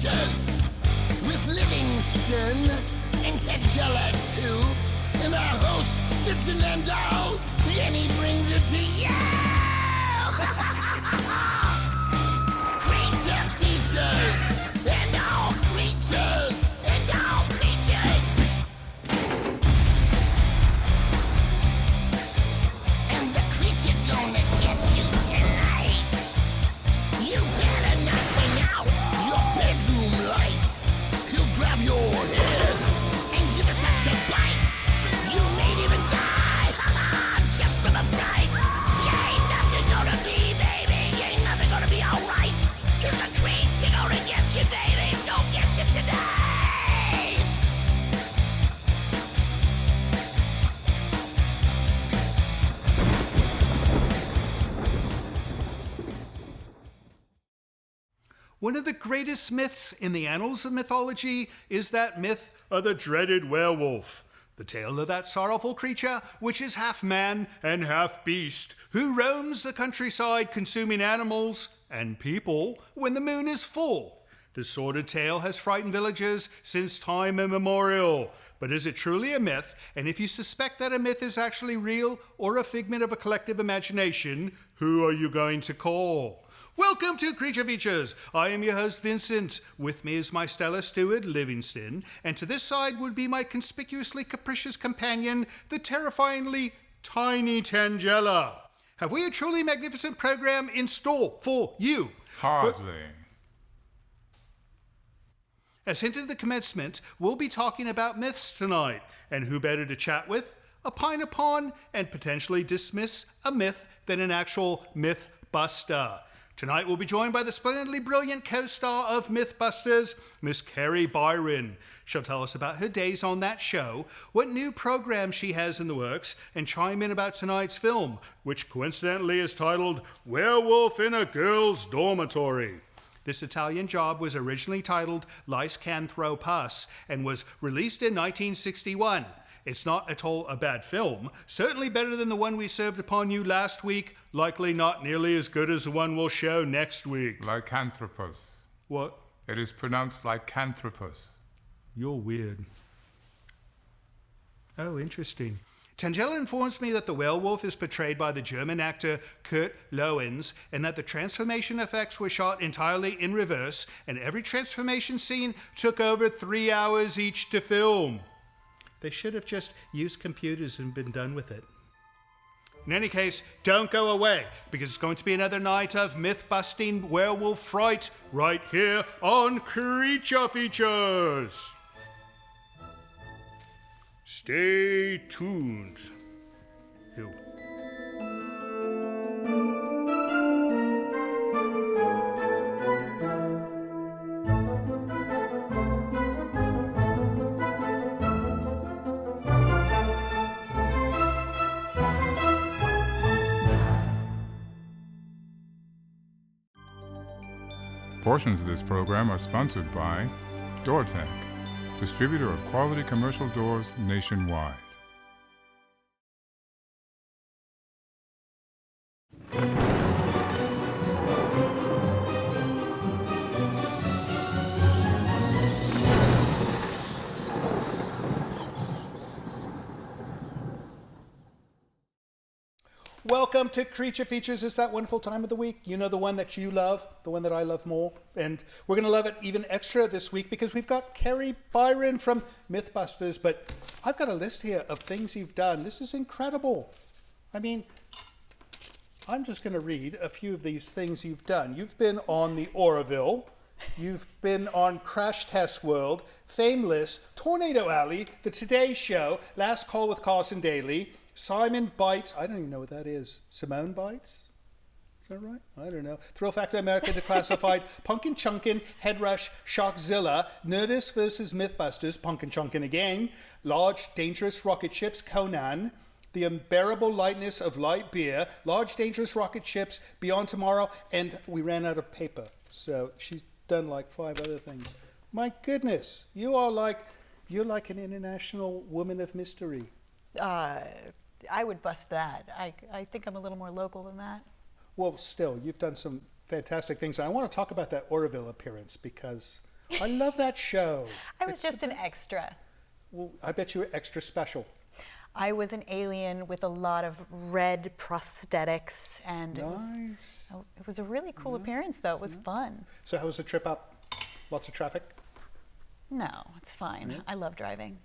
features with Livingston and Tangela too, and our host Vincent Landau, and he brings it to you. Creature features and all creatures and all creatures. And the creature gonna get you tonight. You better not turn out your bedroom light. He'll grab your head and give it such a bite. You may even die just from a fright. You ain't nothing gonna be, baby. You ain't nothing gonna be alright. Cause the creature gonna get you, baby. Gonna get you tonight. One of the greatest myths in the annals of mythology is that myth of the dreaded werewolf. The tale of that sorrowful creature, which is half man and half beast, who roams the countryside consuming animals and people when the moon is full. This sordid tale has frightened villagers since time immemorial. But is it truly a myth? And if you suspect that a myth is actually real or a figment of a collective imagination, who are you going to call? Welcome to Creature Features. I am your host, Vincent. With me is my stellar steward, Livingston. And to this side would be my conspicuously capricious companion, the terrifyingly tiny Tangela. Have we a truly magnificent program in store for you? Hardly. As hinted at the commencement, we'll be talking about myths tonight. And who better to chat with, opine upon, and potentially dismiss a myth than an actual Mythbuster. Tonight we'll be joined by the splendidly brilliant co-star of Mythbusters, Miss Kari Byron. She'll tell us about her days on that show, what new programs she has in the works, and chime in about tonight's film, which coincidentally is titled Werewolf in a Girls Dormitory. This Italian job was originally titled Lycanthropus and was released in 1961. It's not at all a bad film, certainly better than the one we served upon you last week, likely not nearly as good as the one we'll show next week. Lycanthropus. What? It is pronounced lycanthropus. You're weird. Oh, interesting. Tangela informs me that the werewolf is portrayed by the German actor Kurt Loewens, and that the transformation effects were shot entirely in reverse, and every transformation scene took over 3 hours each to film. They should have just used computers and been done with it. In any case, don't go away, because it's going to be another night of myth-busting werewolf fright right here on Creature Features. Stay tuned. Ew. Portions of this program are sponsored by DoorTech, distributor of quality commercial doors nationwide. Welcome to Creature Features. It's that wonderful time of the week. You know, the one that you love, the one that I love more. And we're going to love it even extra this week because we've got Kari Byron from Mythbusters. But I've got a list here of things you've done. This is incredible. I mean, I'm just going to read a few of these things you've done. You've been on the Orville. You've been on Crash Test World, Fameless, Tornado Alley, The Today Show, Last Call with Carson Daly, Simon Bites. I don't even know what that is. Simone Bites? Is that right? I don't know. Thrill Factor America Declassified, Punkin' Chunkin', Head Rush, Shockzilla, Nerdist vs. Mythbusters, Punkin' Chunkin' again, Large Dangerous Rocket Ships, Conan, The Unbearable Lightness of Light Beer, Large Dangerous Rocket Ships, Beyond Tomorrow, and we ran out of paper. So she's done like 5 other things. My goodness, you're like an international woman of mystery. I would bust that. I think I'm a little more local than that. Well, still, you've done some fantastic things. And I want to talk about that Orville appearance because I love that show. I was just an extra. Well, I bet you were extra special. I was an alien with a lot of red prosthetics, and Nice. it was a really cool appearance, though. It was fun. So how was the trip up? Lots of traffic? No, it's fine. I love driving.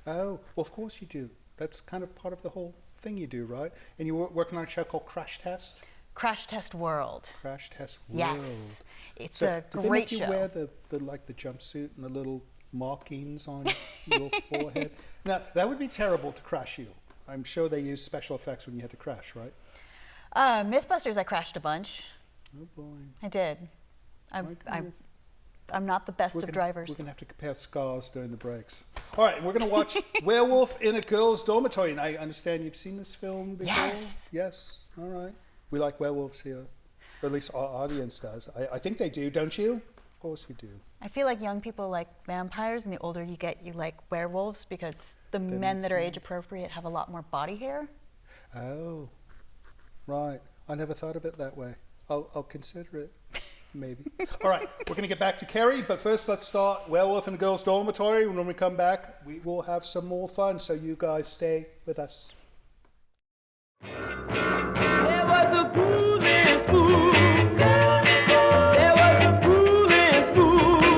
Oh, well, of course you do. That's kind of part of the whole thing you do, right? And you were working on a show called Crash Test? Crash Test World. Crash Test World. Yes, it's So a did they great make you show. wear the jumpsuit and the little markings on your forehead? Now, that would be terrible to crash you. I'm sure they used special effects when you had to crash, right? Mythbusters, I crashed a bunch. Oh, boy. I did. My goodness. I'm not the best of We're drivers. going to have to compare scars during the breaks. All right, we're going to watch Werewolf in a Girls Dormitory. And I understand you've seen this film before? Yes. Yes. All right. We like werewolves here. Or at least our audience does. I think they do, don't you? Of course you do. I feel like young people like vampires, and the older you get, you like werewolves, because the men that are age appropriate have a lot more body hair. Oh, right. I never thought of it that way. I'll consider it, maybe. All right, we're going to get back to Kari, but first let's start Werewolf in the Girls Dormitory. When we come back, we will have some more fun, so you guys stay with us. There was a pool in school. There was a pool in school.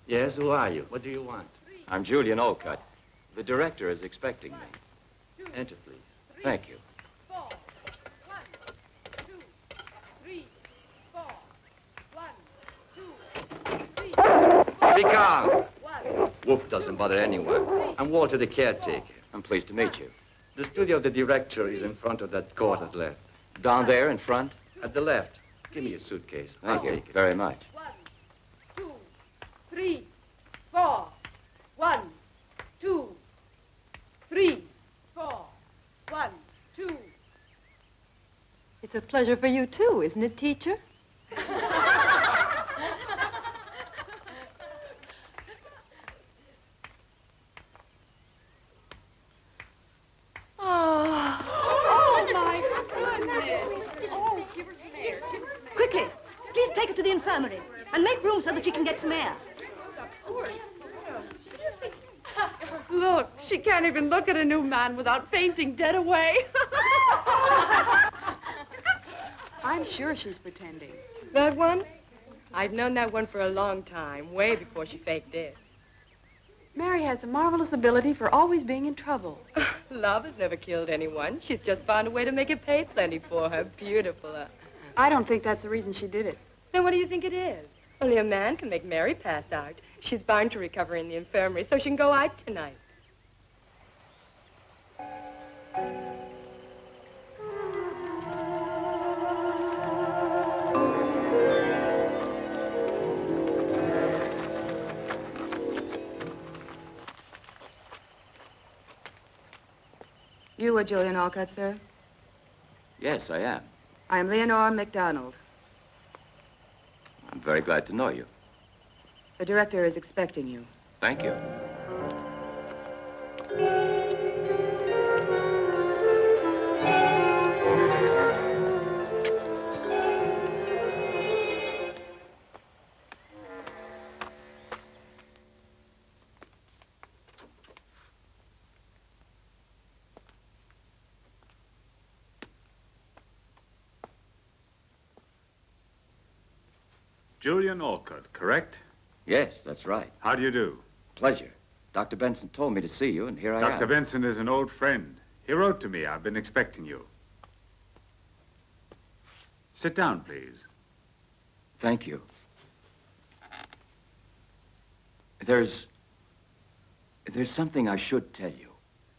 Yes, who are you? What do you want? I'm Julian Olcott. The director is expecting me. Enter, please. Thank you. 4. 1, 2, 3, 4. 1, 2, 3. Be calm. 1. Wolf doesn't bother anyone. I'm Walter, the caretaker. I'm pleased to meet you. The studio of the director is in front of that court at the left. Down there in front? At the left. Give me your suitcase. Thank I'll you take it. very much. 1, 2, 3, 4. 1, 2, 3, 4. 1, 2. It's a pleasure for you, too, isn't it, teacher? Oh, my goodness. Oh, give her some air. Give her some air. Quickly, please take her to the infirmary and make room so that she can get some air. Look, she can't even look at a new man without fainting dead away. I'm sure she's pretending. That one? I've known that one for a long time, way before she faked dead. Mary has a marvelous ability for always being in trouble. Love has never killed anyone. She's just found a way to make it pay plenty for her. Beautiful. I don't think that's the reason she did it. Then what do you think it is? Only a man can make Mary pass out. She's bound to recover in the infirmary so she can go out tonight. You are Julian Olcott, sir? Yes, I am. I am Leonore MacDonald. I'm very glad to know you. The director is expecting you. Thank you. Julian Olcott, correct? Yes, that's right. How do you do? Pleasure. Dr. Benson told me to see you, and here I am. Dr. Benson is an old friend. He wrote to me. I've been expecting you. Sit down, please. Thank you. There's something I should tell you.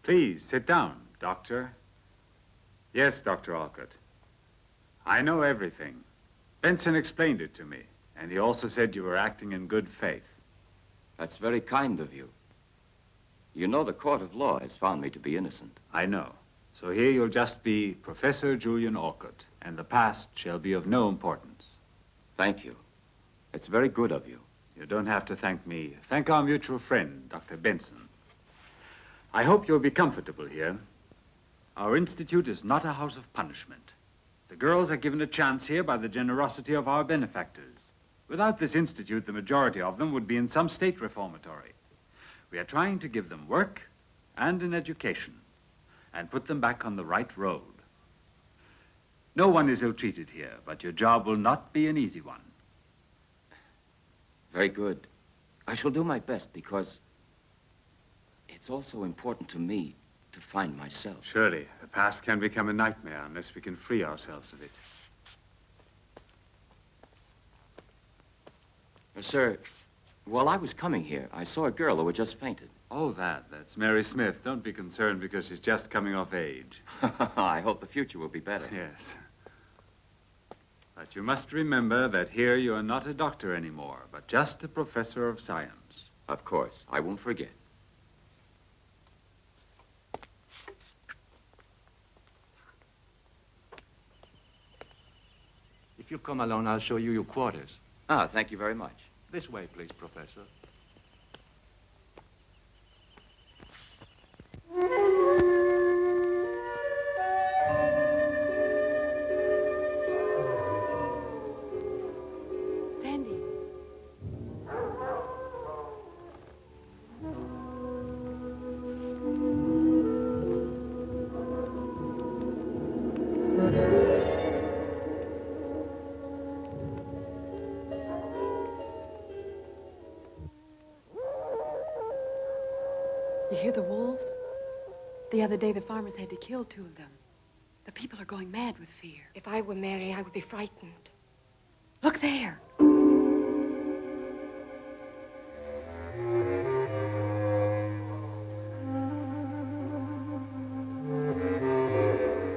Please, sit down, Doctor. Yes, Dr. Olcott. I know everything. Benson explained it to me, and he also said you were acting in good faith. That's very kind of you. You know the court of law has found me to be innocent. I know. So here you'll just be Professor Julian Orcutt, and the past shall be of no importance. Thank you. It's very good of you. You don't have to thank me. Thank our mutual friend, Dr. Benson. I hope you'll be comfortable here. Our institute is not a house of punishment. The girls are given a chance here by the generosity of our benefactors. Without this institute, the majority of them would be in some state reformatory. We are trying to give them work and an education and put them back on the right road. No one is ill-treated here, but your job will not be an easy one. Very good. I shall do my best because it's also important to me to find myself. Surely, the past can become a nightmare unless we can free ourselves of it. Sir, while I was coming here, I saw a girl who had just fainted. Oh, that's Mary Smith. Don't be concerned because she's just coming of age. I hope the future will be better. Yes. But you must remember that here you are not a doctor anymore, but just a professor of science. Of course. I won't forget. If you'll come along, I'll show you your quarters. Ah, thank you very much. This way, please, Professor. Sandy. You hear the wolves? The other day, the farmers had to kill 2 of them. The people are going mad with fear. If I were Mary, I would be frightened. Look there.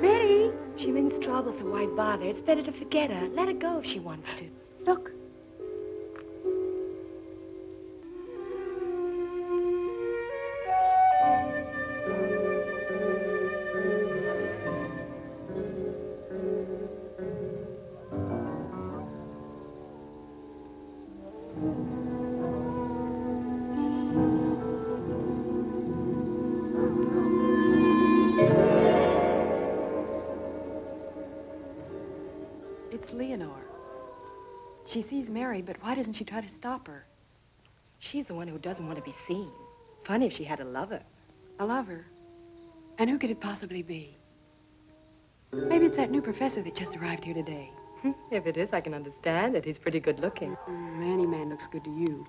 Mary! She means trouble, so why bother? It's better to forget her. Let her go if she wants to. Look. It's Leonore. She sees Mary, but why doesn't she try to stop her? She's the one who doesn't want to be seen. Funny if she had a lover. A lover? And who could it possibly be? Maybe it's that new professor that just arrived here today. If it is, I can understand it. He's pretty good looking. Any man looks good to you.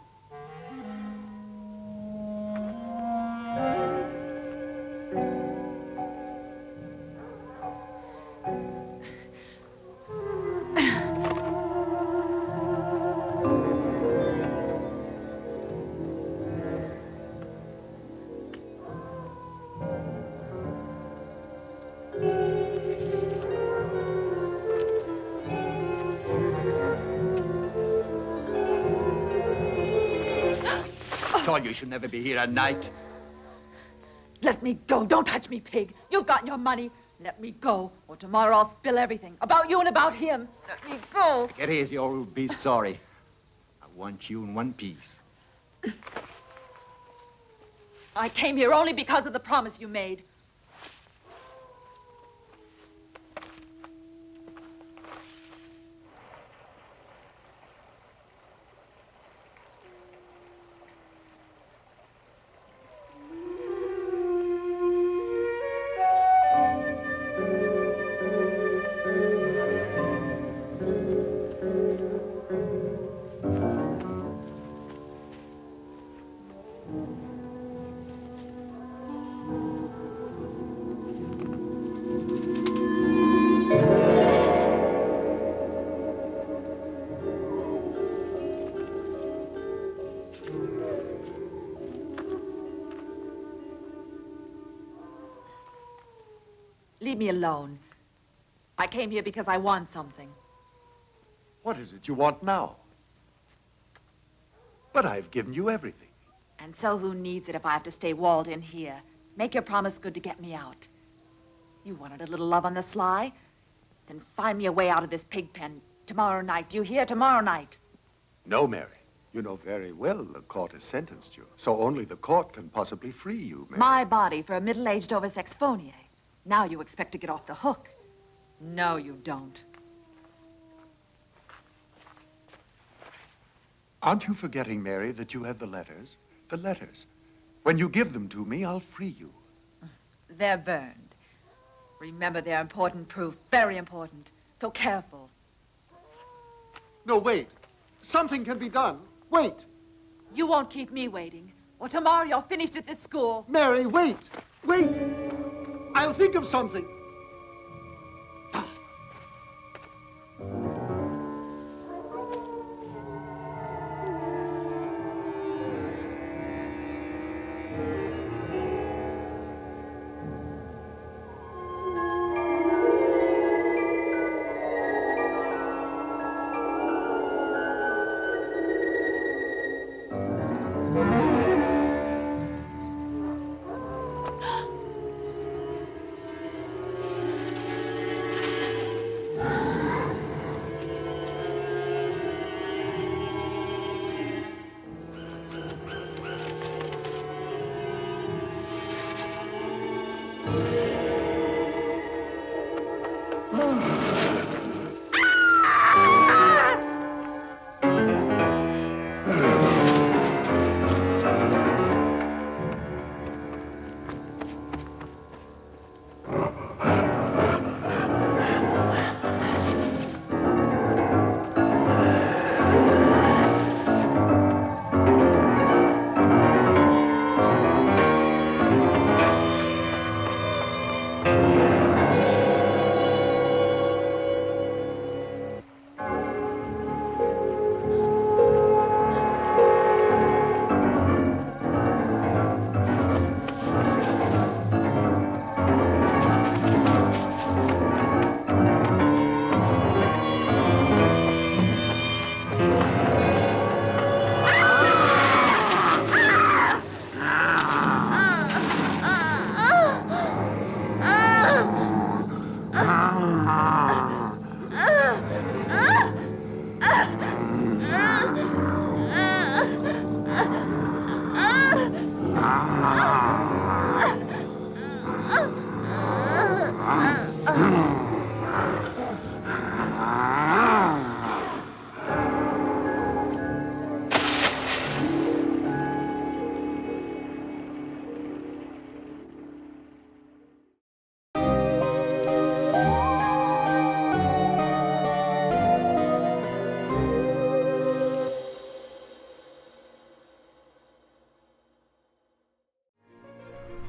Told you should never be here at night. Let me go. Don't touch me, pig. You've got your money. Let me go, or tomorrow I'll spill everything. About you and about him. Let me go. Get easy or you'll be sorry. I want you in one piece. I came here only because of the promise you made. Leave me alone. I came here because I want something. What is it you want now? But I've given you everything. And so who needs it if I have to stay walled in here? Make your promise good to get me out. You wanted a little love on the sly? Then find me a way out of this pig pen tomorrow night. Do you hear? Tomorrow night. No, Mary. You know very well the court has sentenced you, so only the court can possibly free you, Mary. My body for a middle-aged oversexed phonier. Now you expect to get off the hook. No, you don't. Aren't you forgetting, Mary, that you have the letters? The letters. When you give them to me, I'll free you. They're burned. Remember, they're important proof. Very important. So careful. No, wait. Something can be done. Wait. You won't keep me waiting. Or tomorrow you're finished at this school. Mary, wait. Wait. I'll think of something.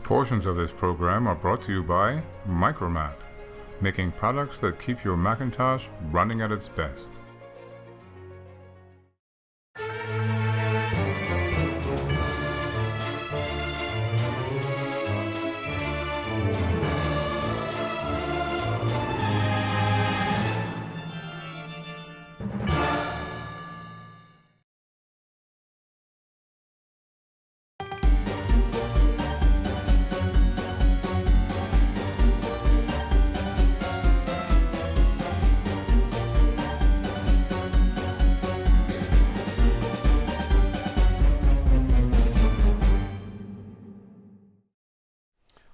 Portions of this program are brought to you by Micromat, making products that keep your Macintosh running at its best.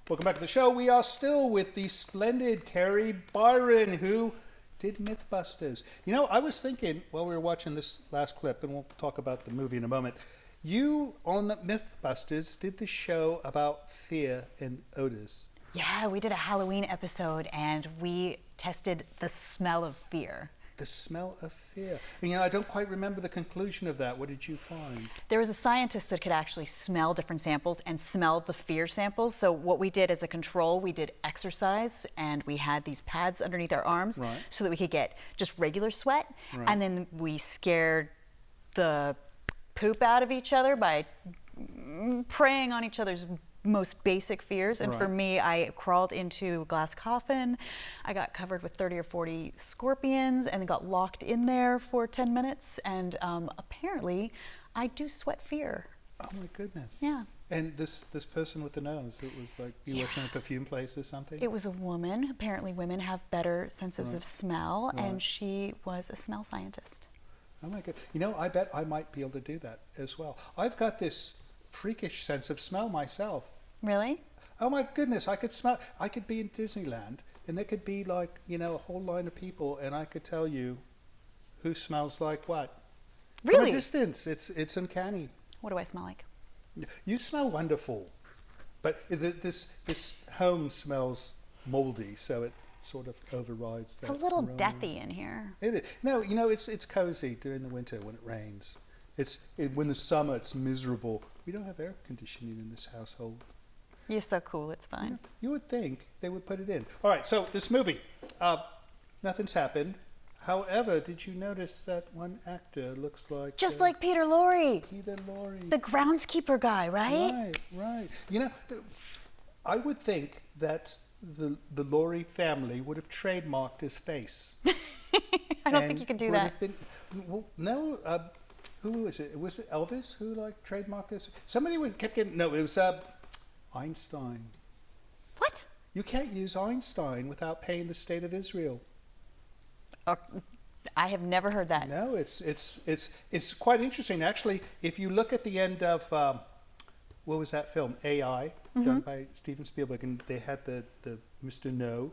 Welcome back to the show. We are still with the splendid Kari Byron, who did Mythbusters. You know, I was thinking while we were watching this last clip, and we'll talk about the movie in a moment, you, on the Mythbusters, did the show about fear and odors. Yeah, we did a Halloween episode, and we tested the smell of fear. The smell of fear. And, you know, I don't quite remember the conclusion of that. What did you find? There was a scientist that could actually smell different samples and smell the fear samples. So what we did as a control, we did exercise, and we had these pads underneath our arms so that we could get just regular sweat. And then we scared the poop out of each other by preying on each other's most basic fears. And for Right. me, I crawled into a glass coffin. I got covered with 30 or 40 scorpions and got locked in there for 10 minutes. And apparently, I do sweat fear. Oh my goodness. Yeah. And this person with the nose, it was like you worked in a perfume place or something? It was a woman. Apparently, women have better senses Right. of smell, Right. and she was a smell scientist. Oh my god. You know, I bet I might be able to do that as well. I've got this freakish sense of smell myself. Really? Oh my goodness, I could smell. I could be in Disneyland and there could be like, you know, a whole line of people and I could tell you who smells like what. From Really? a distance. It's uncanny. What do I smell like? You smell wonderful. But this home smells moldy, so it sort of overrides It's that a little aroma. deathy in here. It is. No, you know, it's cozy during the winter when it rains. When the summer it's miserable. We don't have air conditioning in this household. You're so cool, it's fine. You would think they would put it in. All right, so this movie, nothing's happened. However, did you notice that one actor looks like... Just like Peter Lorre. Peter Lorre. The groundskeeper guy, right? Right. You know, I would think that the Lorre family would have trademarked his face. I don't think you can do that. No, who was it? Was it Elvis who like trademarked this? Somebody kept getting... No, it was Einstein. What? You can't use Einstein without paying the state of Israel. I have never heard that. No, it's quite interesting. Actually, if you look at the end of, what was that film? AI, done by Steven Spielberg, and they had the Mr. No,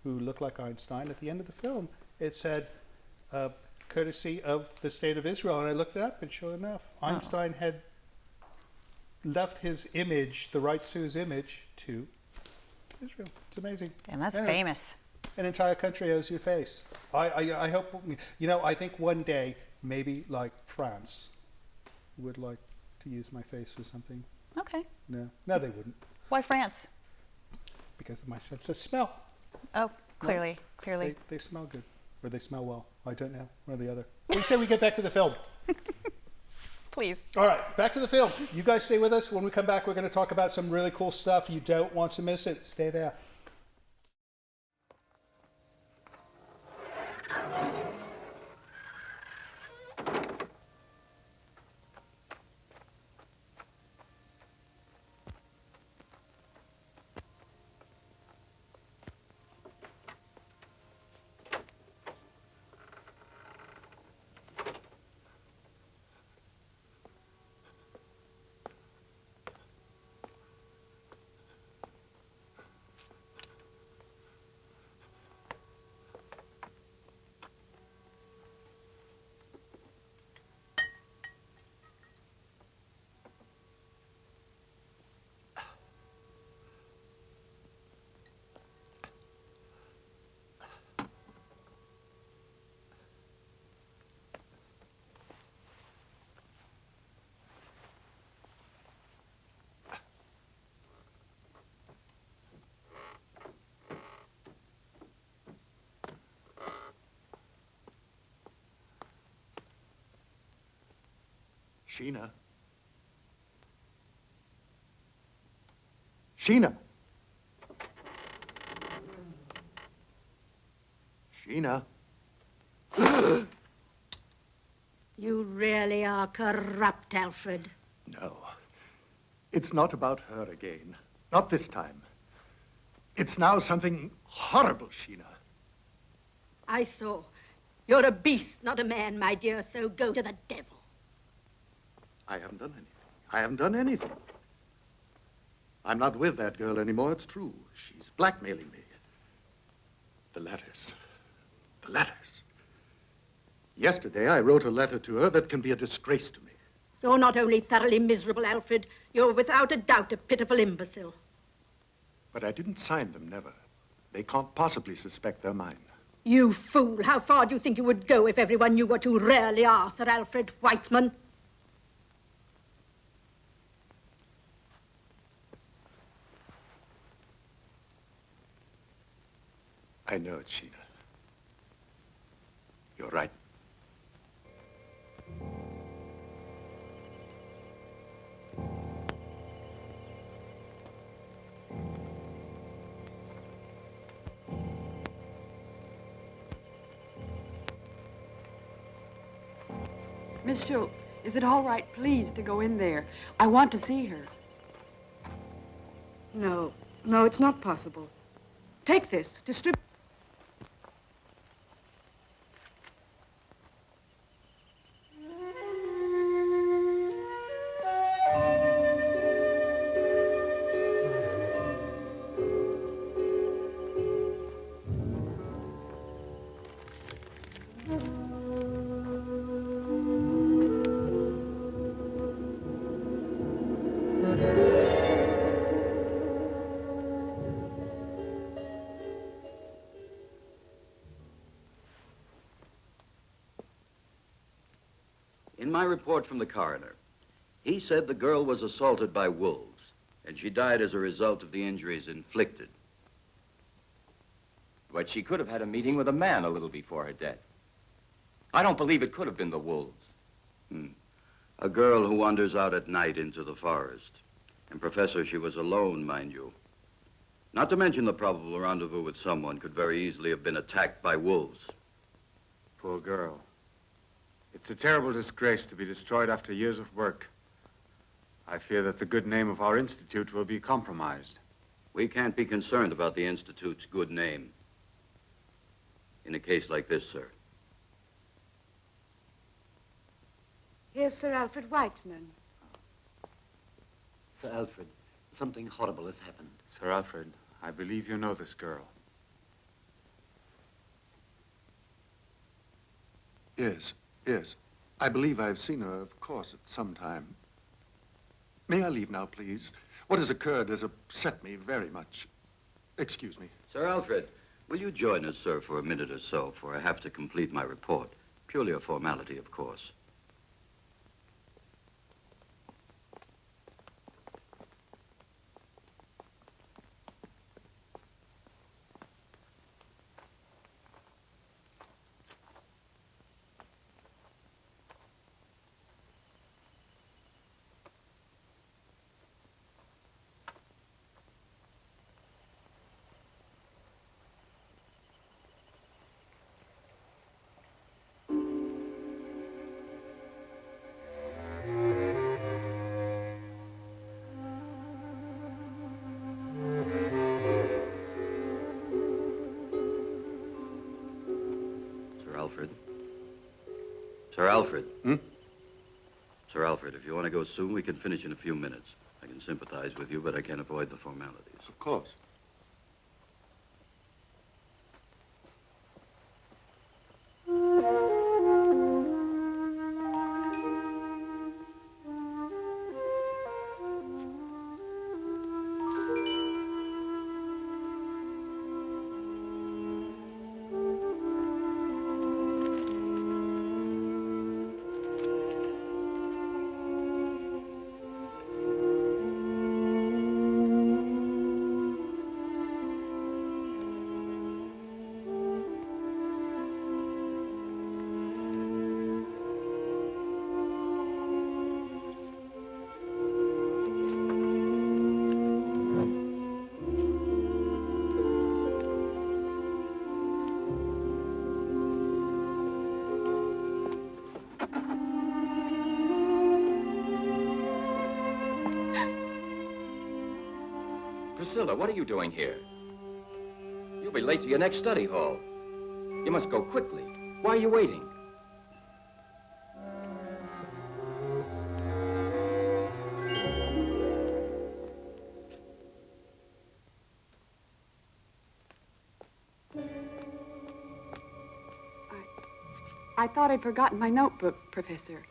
who looked like Einstein. At the end of the film, it said, courtesy of the state of Israel. And I looked it up, and sure enough, Einstein had left his image, the rights to his image, to Israel. It's amazing. Damn, that's Anyways, famous. An entire country owes your face. I hope, you know, I think one day, maybe like France would like to use my face or something. Okay. No, they wouldn't. Why France? Because of my sense of smell. Oh, clearly. They smell good. Or they smell well. I don't know. One or the other. What do you say we get back to the film? Please. All right, back to the film. You guys stay with us. When we come back, we're going to talk about some really cool stuff. You don't want to miss it. Stay there. Sheena. Sheena. Sheena. You really are corrupt, Alfred. No. It's not about her again. Not this time. It's now something horrible, Sheena. I saw. You're a beast, not a man, my dear, so go to the devil. I haven't done anything. I haven't done anything. I'm not with that girl anymore, it's true. She's blackmailing me. The letters. The letters. Yesterday, I wrote a letter to her that can be a disgrace to me. You're not only thoroughly miserable, Alfred, you're without a doubt a pitiful imbecile. But I didn't sign them, never. They can't possibly suspect they're mine. You fool, how far do you think you would go if everyone knew what you really are, Sir Alfred Whiteman? I know it, Sheena. You're right. Miss Schultz, is it all right, please, to go in there? I want to see her. No, no, it's not possible. Take this, distribute. In my report from the coroner, he said the girl was assaulted by wolves, and she died as a result of the injuries inflicted. But she could have had a meeting with a man a little before her death. I don't believe it could have been the wolves. A girl who wanders out at night into the forest. And Professor, she was alone, mind you. Not to mention the probable rendezvous with someone could very easily have been attacked by wolves. Poor girl. It's a terrible disgrace to be destroyed after years of work. I fear that the good name of our institute will be compromised. We can't be concerned about the Institute's good name in a case like this, sir. Here's Sir Alfred Whiteman. Sir Alfred, something horrible has happened. Sir Alfred, I believe you know this girl. Yes, yes. I believe I've seen her, of course, at some time. May I leave now, please? What has occurred has upset me very much. Excuse me. Sir Alfred, will you join us, sir, for a minute or so, for I have to complete my report. Purely a formality, of course. Sir Alfred. Sir Alfred, if you want to go soon, we can finish in a few minutes. I can sympathize with you, but I can't avoid the formalities. Of course. Priscilla, what are you doing here? You'll be late to your next study hall. You must go quickly. Why are you waiting? I thought I'd forgotten my notebook, Professor.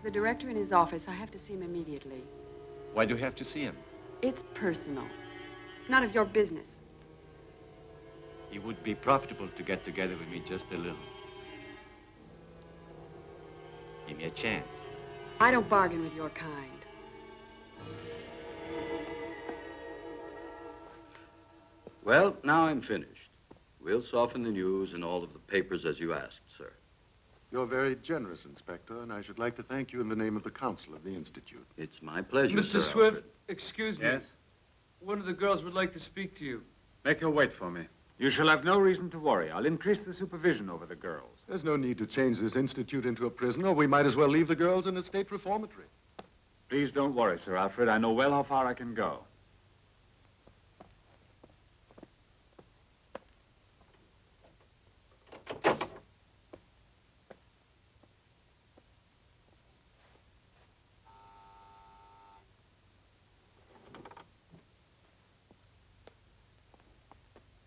The director in his office. I have to see him immediately. Why do you have to see him? It's personal. It's none of your business. It would be profitable to get together with me just a little. Give me a chance. I don't bargain with your kind. Well, now I'm finished. We'll soften the news in all of the papers as you asked, sir. You're very generous, Inspector, and I should like to thank you in the name of the Council of the Institute. It's my pleasure, Mr. Sir Swift, Alfred. excuse me. Yes? One of the girls would like to speak to you. Make her wait for me. You shall have no reason to worry. I'll increase the supervision over the girls. There's no need to change this institute into a prison, or we might as well leave the girls in a state reformatory. Please don't worry, Sir Alfred. I know well how far I can go.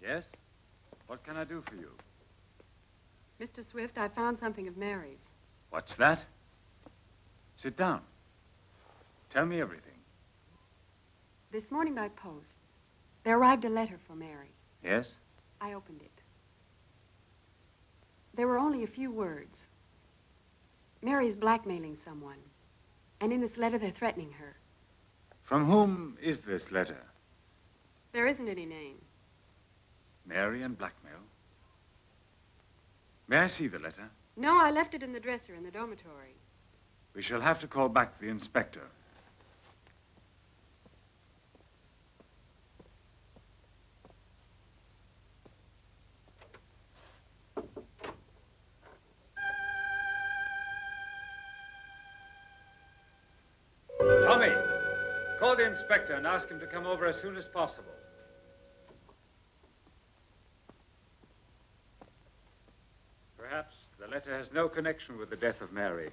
Yes? What can I do for you? Mr. Swift, I found something of Mary's. What's that? Sit down. Tell me everything. This morning by post, there arrived a letter for Mary. Yes? I opened it. There were only a few words. Mary is blackmailing someone, and in this letter they're threatening her. From whom is this letter? There isn't any name. Mary and blackmail. May I see the letter? No, I left it in the dresser in the dormitory. We shall have to call back the inspector. Tommy, call the inspector and ask him to come over as soon as possible. Perhaps the letter has no connection with the death of Mary.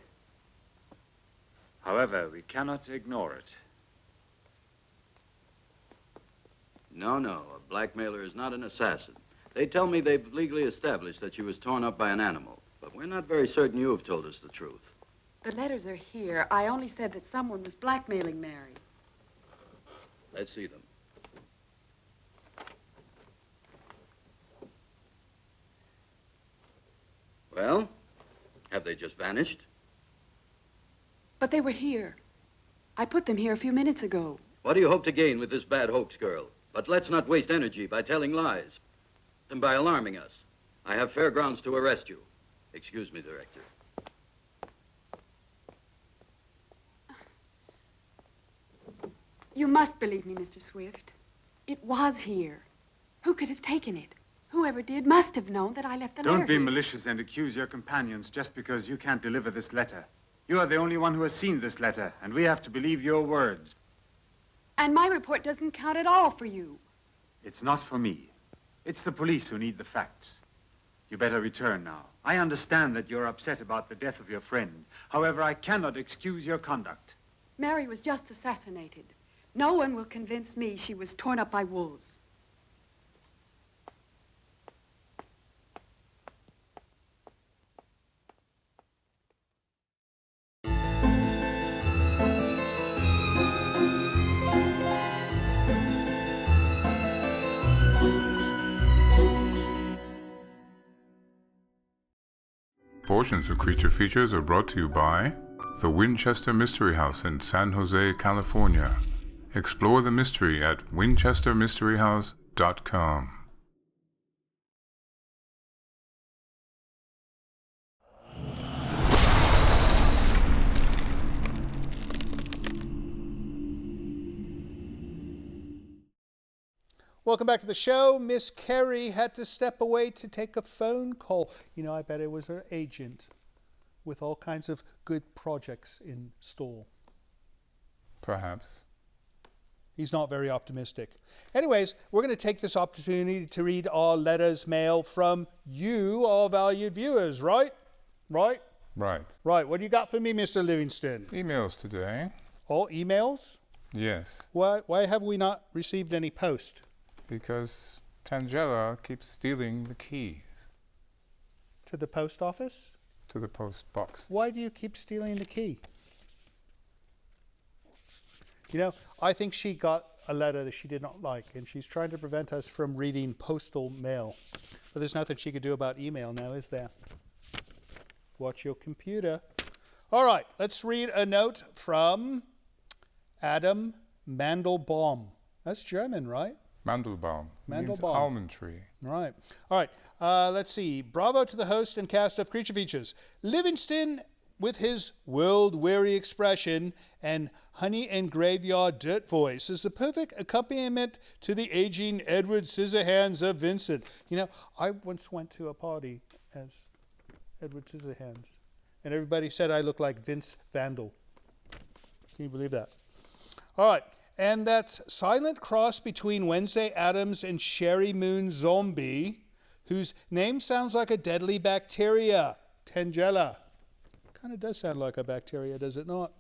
However, we cannot ignore it. No, a blackmailer is not an assassin. They tell me they've legally established that she was torn up by an animal, but we're not very certain you have told us the truth. The letters are here. I only said that someone was blackmailing Mary. Let's see them. Well, have they just vanished? But they were here. I put them here a few minutes ago. What do you hope to gain with this bad hoax, girl? But let's not waste energy by telling lies and by alarming us. I have fair grounds to arrest you. Excuse me, Director. You must believe me, Mr. Swift. It was here. Who could have taken it? Whoever did must have known that I left the letter Don't be here. malicious and accuse your companions just because you can't deliver this letter. You are the only one who has seen this letter, and we have to believe your words. And my report doesn't count at all for you. It's not for me. It's the police who need the facts. You better return now. I understand that you're upset about the death of your friend. However, I cannot excuse your conduct. Mary was just assassinated. No one will convince me she was torn up by wolves. Portions of Creature Features are brought to you by the Winchester Mystery House in San Jose, California. Explore the mystery at winchestermysteryhouse.com. Welcome back to the show. Miss Kari had to step away to take a phone call. You know, I bet it was her agent with all kinds of good projects in store. Perhaps. He's not very optimistic. Anyways, we're going to take this opportunity to read our letters mail from you, our valued viewers, right? Right? Right. Right. What do you got for me, Mr. Livingston? Emails today. All emails? Yes. Why have we not received any post? Because Tangela keeps stealing the keys. To the post office? To the post box. Why do you keep stealing the key? You know, I think she got a letter that she did not like, and she's trying to prevent us from reading postal mail. But there's nothing she could do about email now, is there? Watch your computer. All right, let's read a note from Adam Mandelbaum. That's German, right? Mandelbaum. Means Mandelbaum. almond tree. Right. All right. Let's see. Bravo to the host and cast of Creature Features. Livingston, with his world-weary expression and honey and graveyard dirt voice, is the perfect accompaniment to the aging Edward Scissorhands of Vincent. You know, I once went to a party as Edward Scissorhands, and everybody said I look like Vince Vandal. Can you believe that? All right. And that's silent cross between Wednesday Addams and Sherry Moon Zombie, whose name sounds like a deadly bacteria, Tangela. Kind of does sound like a bacteria, does it not?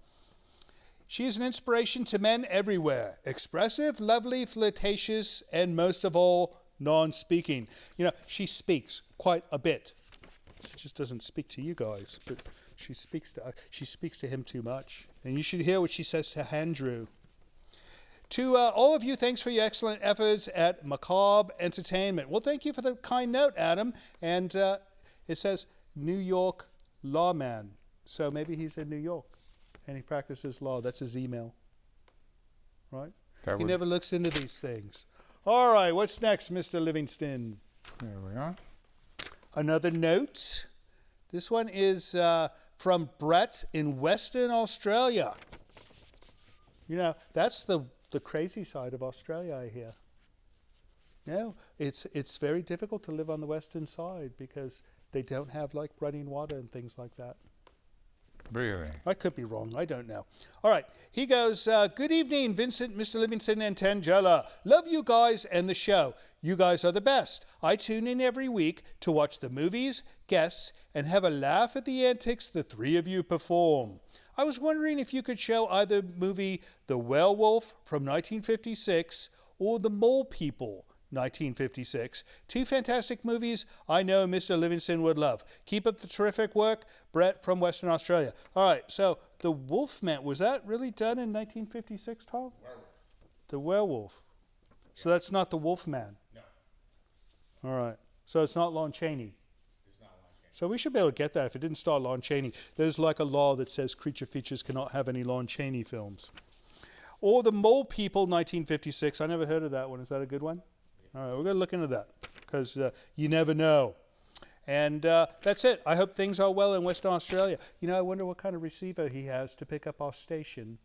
She is an inspiration to men everywhere. Expressive, lovely, flirtatious, and most of all, non-speaking. You know, she speaks quite a bit. She just doesn't speak to you guys, but she speaks to him too much. And you should hear what she says to Andrew. To all of you, thanks for your excellent efforts at Macabre Entertainment. Well, thank you for the kind note, Adam. And it says New York lawman. So maybe he's in New York and he practices law. That's his email. Right? He never looks into these things. All right, what's next, Mr. Livingston? There we are. Another note. This one is from Brett in Western Australia. You know, that's the crazy side of Australia, I hear. No, it's very difficult to live on the western side because they don't have like running water and things like that. Really? I could be wrong. I don't know. All right. He goes, good evening, Vincent, Mr. Livingston, and Tangela. Love you guys and the show. You guys are the best. I tune in every week to watch the movies, guests, and have a laugh at the antics the three of you perform. I was wondering if you could show either movie The Werewolf from 1956 or The Mole People, 1956. Two fantastic movies I know Mr. Livingston would love. Keep up the terrific work. Brett from Western Australia. All right, so The Wolfman, was that really done in 1956, Tom? Werewolf. The Werewolf. So that's not The Wolfman? No. All right. So it's not Lon Chaney? So we should be able to get that if it didn't star Lon Chaney. There's like a law that says Creature Features cannot have any Lon Chaney films. Or The Mole People, 1956. I never heard of that one. Is that a good one? All right, we're going to look into that because you never know. And that's it. I hope things are well in Western Australia. You know, I wonder what kind of receiver he has to pick up our station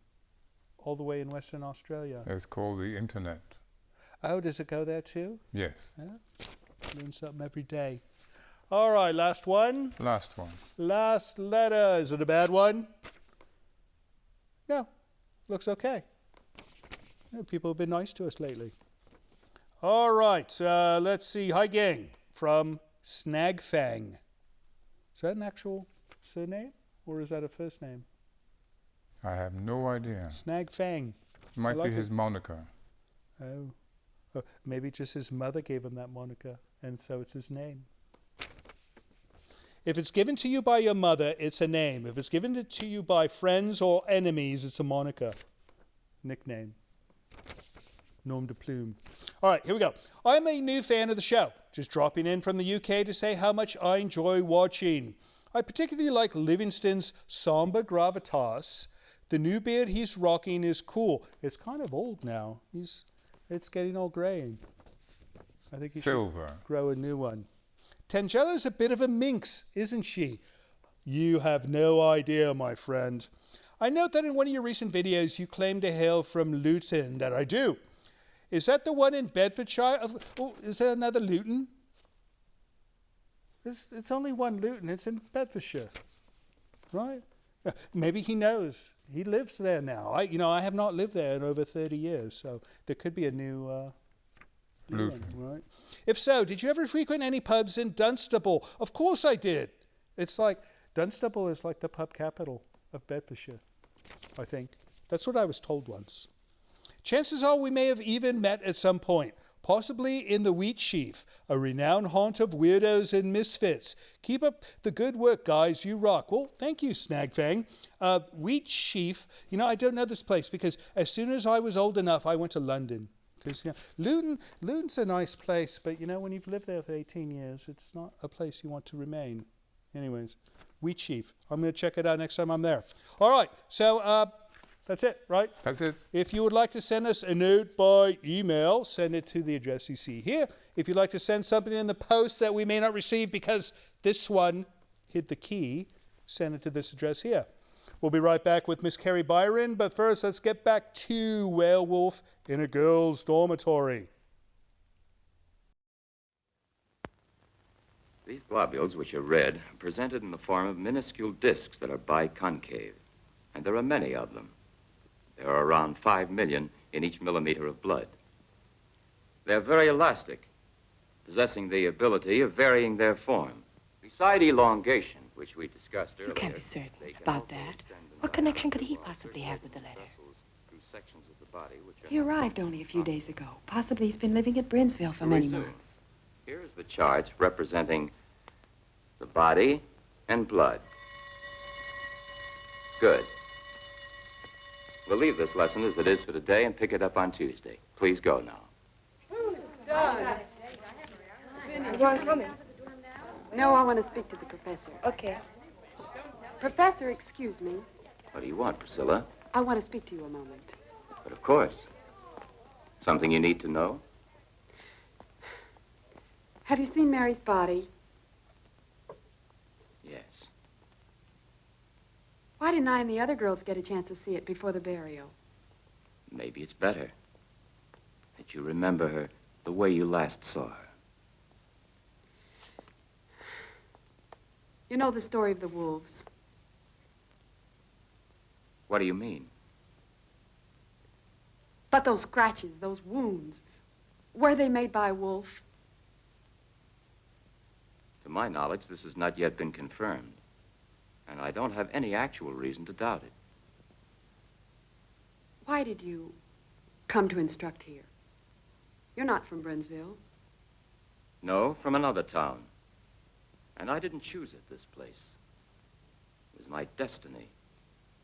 all the way in Western Australia. It's called the Internet. Oh, does it go there too? Yes. Yeah? Learn something every day. All right, last one. Last one. Last letter. Is it a bad one? No. Looks okay. Yeah, people have been nice to us lately. All right, let's see. Hi, gang, from Snagfang. Is that an actual surname, or is that a first name? I have no idea. Snagfang. Might be his moniker. Oh, maybe just his mother gave him that moniker, and so it's his name. If it's given to you by your mother, it's a name. If it's given to you by friends or enemies, it's a moniker. Nickname. Nom de plume. All right, here we go. I'm a new fan of the show. Just dropping in from the UK to say how much I enjoy watching. I particularly like Livingston's somber gravitas. The new beard he's rocking is cool. It's kind of old now. It's getting all grey. I think he should grow a new one. Tangela's a bit of a minx, isn't she? You have no idea, my friend. I note that in one of your recent videos, you claim to hail from Luton. That I do. Is that the one in Bedfordshire? Oh, is there another Luton? It's only one Luton. It's in Bedfordshire, right? Maybe he knows. He lives there now. I have not lived there in over 30 years, so there could be a new Luton, right? If so, did you ever frequent any pubs in Dunstable? Of course I did. It's like Dunstable is like the pub capital of Bedfordshire, I think. That's what I was told once. Chances are we may have even met at some point, possibly in the Wheat Sheaf, a renowned haunt of weirdos and misfits. Keep up the good work, guys. You rock. Well, thank you, Snagfang. Wheat Sheaf, I don't know this place because as soon as I was old enough, I went to London. Because Luton's a nice place, but when you've lived there for 18 years, it's not a place you want to remain. Anyways, Wheat Sheaf. I'm going to check it out next time I'm there. All right, so That's it, right? That's it. If you would like to send us a note by email, send it to the address you see here. If you'd like to send something in the post that we may not receive because this one hit the key, send it to this address here. We'll be right back with Miss Kari Byron, but first let's get back to Werewolf in a Girls Dormitory. These globules, which are red, are presented in the form of minuscule discs that are biconcave, and there are many of them. There are around 5 million in each millimeter of blood. They're very elastic, possessing the ability of varying their form. Beside elongation, which we discussed earlier... You can't be certain about that. What connection could he possibly have with the letter? He arrived only a few days ago. Possibly he's been living at Brinsville for many months. Here's the charts representing the body and blood. Good. We'll leave this lesson as it is for today and pick it up on Tuesday. Please go now. You aren't coming? No, I want to speak to the professor. Okay. Professor, excuse me. What do you want, Priscilla? I want to speak to you a moment. But of course. Something you need to know? Have you seen Mary's body? Yes. Why didn't I and the other girls get a chance to see it before the burial? Maybe it's better that you remember her the way you last saw her. You know the story of the wolves. What do you mean? But those scratches, those wounds, were they made by a wolf? To my knowledge, this has not yet been confirmed. And I don't have any actual reason to doubt it. Why did you come to instruct here? You're not from Brinsville. No, from another town. And I didn't choose it, this place. It was my destiny,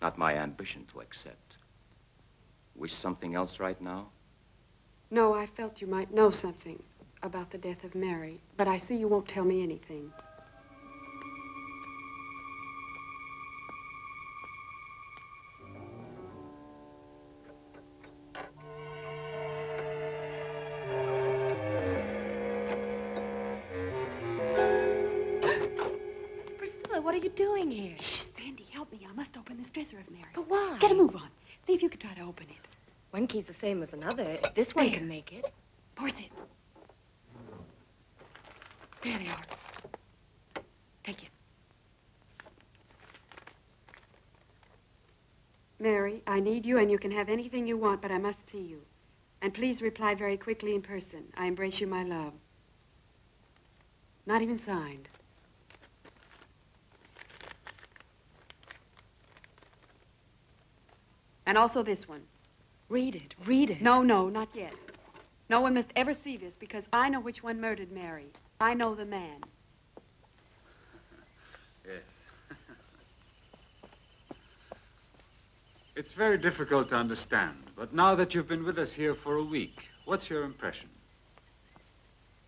not my ambition to accept. Wish something else right now? No, I felt you might know something about the death of Mary, but I see you won't tell me anything. Priscilla, what are you doing here? Shh, Sandy, help me. I must open this dresser of Mary's. But why? Get a move on. See if you can try to open it. One key's the same as another. If this one There. can make it. Force it. There they are. Take it. Mary, I need you, and you can have anything you want, but I must see you. And please reply very quickly in person. I embrace you, my love. Not even signed. And also this one. Read it. Read it. No, no, not yet. No one must ever see this because I know which one murdered Mary. I know the man. Yes. It's very difficult to understand, but now that you've been with us here for a week, what's your impression?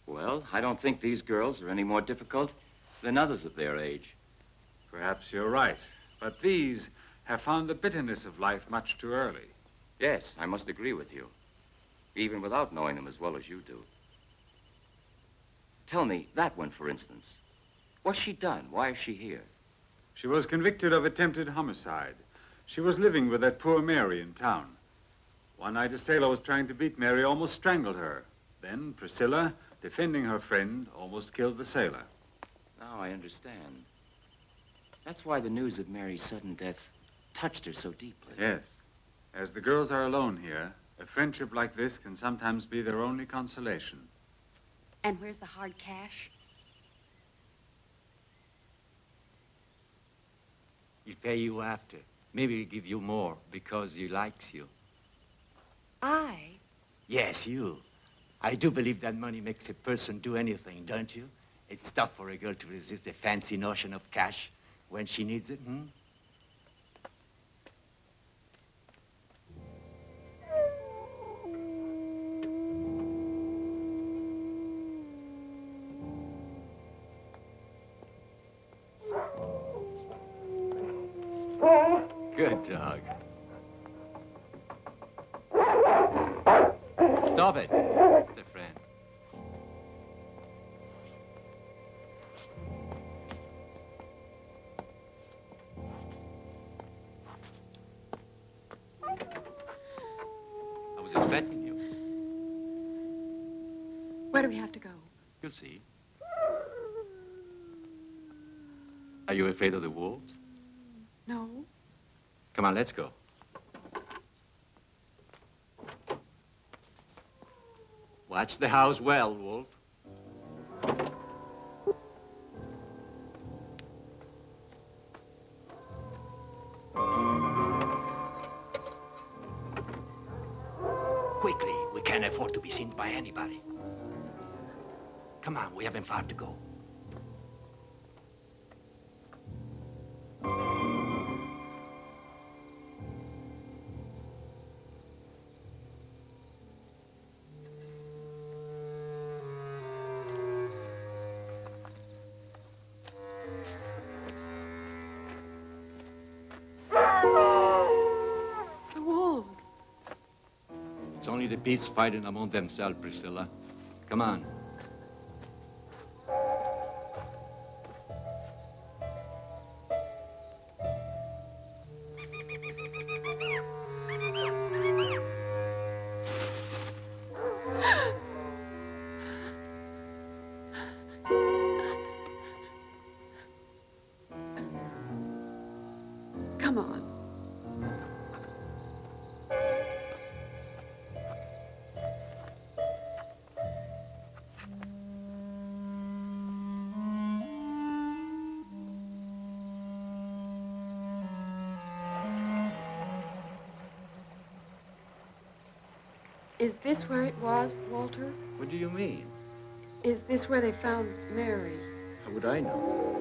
Well, I don't think these girls are any more difficult than others of their age. Perhaps you're right, but these have found the bitterness of life much too early. Yes, I must agree with you, even without knowing them as well as you do. Tell me, that one, for instance. What's she done? Why is she here? She was convicted of attempted homicide. She was living with that poor Mary in town. One night, a sailor was trying to beat Mary, almost strangled her. Then Priscilla, defending her friend, almost killed the sailor. Now I understand. That's why the news of Mary's sudden death touched her so deeply. Yes. As the girls are alone here, a friendship like this can sometimes be their only consolation. And where's the hard cash? He'll pay you after. Maybe he'll give you more because he likes you. I? Yes, you. I do believe that money makes a person do anything, don't you? It's tough for a girl to resist the fancy notion of cash when she needs it, hmm? Good dog. Stop it. It's a friend. I was expecting you. Where do we have to go? You'll see. Are you afraid of the wolves? No. Come on, let's go. Watch the house well, Wolf. Quickly, we can't afford to be seen by anybody. Come on, we haven't far to go. The wolves. It's only the beasts fighting among themselves, Priscilla. Come on. Come on. Is this where it was, Walter? What do you mean? Is this where they found Mary? How would I know?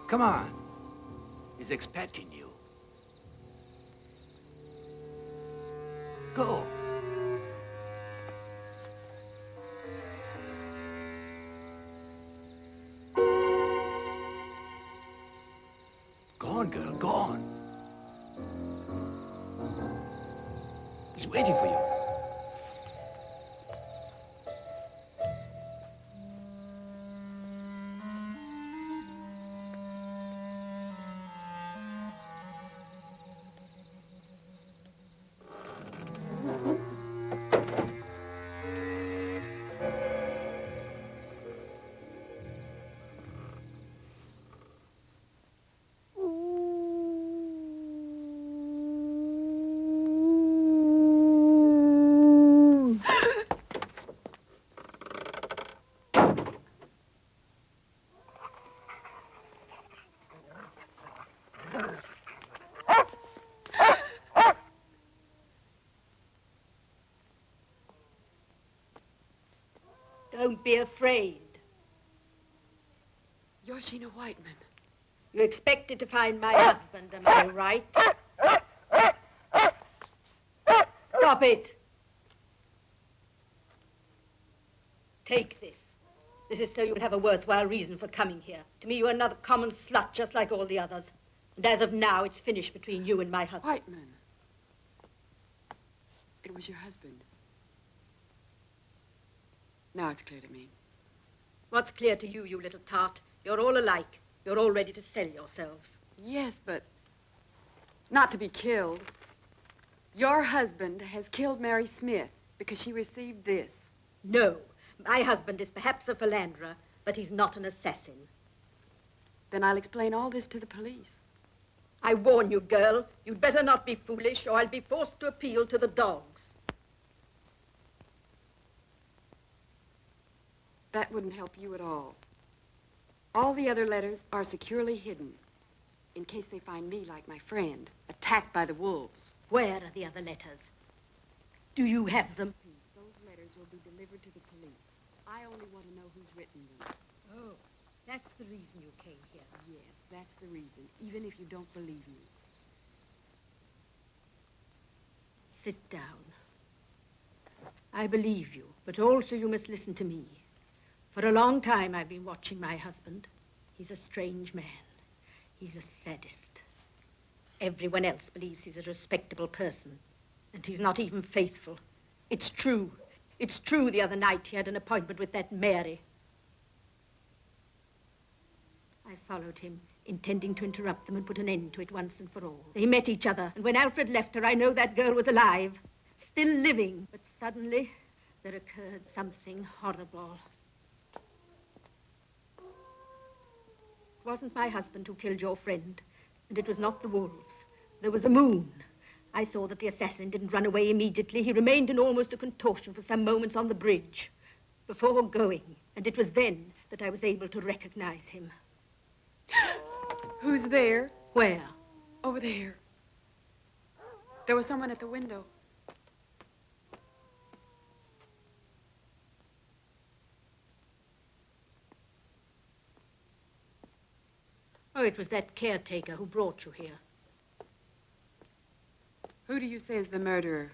Come on. He's expecting you. Go. Go on, girl, go on. He's waiting for you. Don't be afraid. You're Sheena Whiteman. You expected to find my husband, am I right? Stop it. Take this. This is so you would have a worthwhile reason for coming here. To me, you're another common slut, just like all the others. And as of now, it's finished between you and my husband. Whiteman. It was your husband. Now it's clear to me. What's clear to you, you little tart? You're all alike. You're all ready to sell yourselves. Yes, but not to be killed. Your husband has killed Mary Smith because she received this. No. My husband is perhaps a philanderer, but he's not an assassin. Then I'll explain all this to the police. I warn you, girl, you'd better not be foolish, or I'll be forced to appeal to the dogs. That wouldn't help you at all. All the other letters are securely hidden, in case they find me like my friend, attacked by the wolves. Where are the other letters? Do you have them? Those letters will be delivered to the police. I only want to know who's written them. Oh, that's the reason you came here. Yes, that's the reason, even if you don't believe me. Sit down. I believe you. But also you must listen to me. For a long time I've been watching my husband. He's a strange man. He's a sadist. Everyone else believes he's a respectable person. And he's not even faithful. It's true. It's true the other night he had an appointment with that Mary. I followed him, intending to interrupt them and put an end to it once and for all. They met each other, and when Alfred left her, I know that girl was alive, still living. But suddenly, there occurred something horrible. It wasn't my husband who killed your friend, and it was not the wolves. There was a moon. I saw that the assassin didn't run away immediately. He remained in almost a contortion for some moments on the bridge before going, and it was then that I was able to recognize him. Who's there? Where? Over there. There was someone at the window. Oh, it was that caretaker who brought you here. Who do you say is the murderer?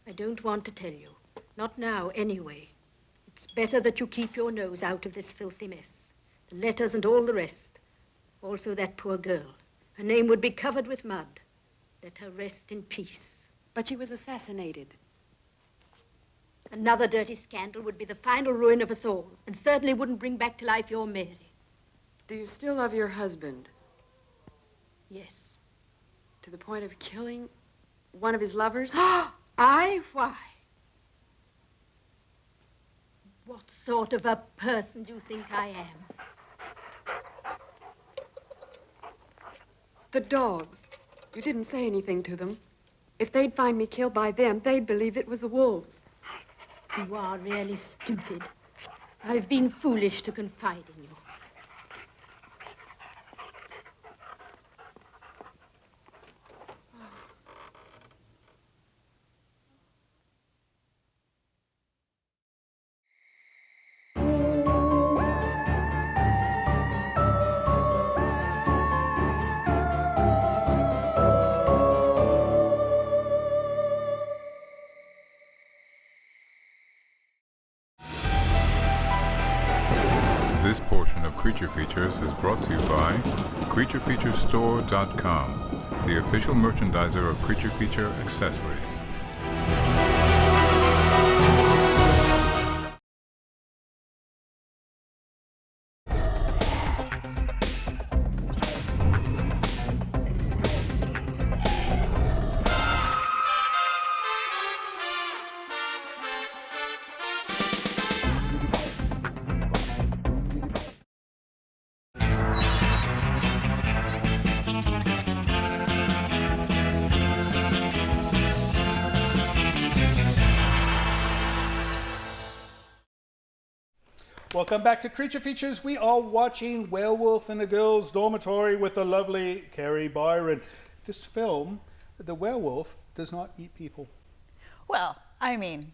I don't want to tell you. Not now, anyway. It's better that you keep your nose out of this filthy mess. The letters and all the rest. Also that poor girl. Her name would be covered with mud. Let her rest in peace. But she was assassinated. Another dirty scandal would be the final ruin of us all, and certainly wouldn't bring back to life your Mary. Do you still love your husband? Yes. To the point of killing one of his lovers? I? Why? What sort of a person do you think I am? The dogs. You didn't say anything to them. If they'd find me killed by them, they'd believe it was the wolves. You are really stupid. I've been foolish to confide in you. This portion of Creature Features is brought to you by CreatureFeatureStore.com, the official merchandiser of Creature Feature accessories. Welcome back to Creature Features. We are watching Werewolf in the Girls Dormitory with the lovely Kari Byron. This film, the werewolf, does not eat people. Well, I mean,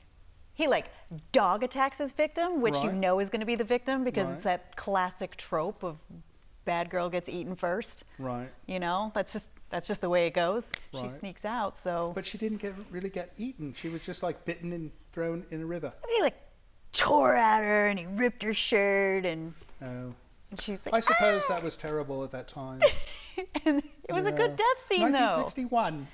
he dog attacks his victim, which you know is going to be the victim because it's that classic trope of bad girl gets eaten first. Right. You know, that's just the way it goes. Right. She sneaks out, so. But she didn't really get eaten. She was just bitten and thrown in a river. He tore at her and he ripped her shirt and she's like, I suppose that was terrible at that time. And it was a good death scene 1961.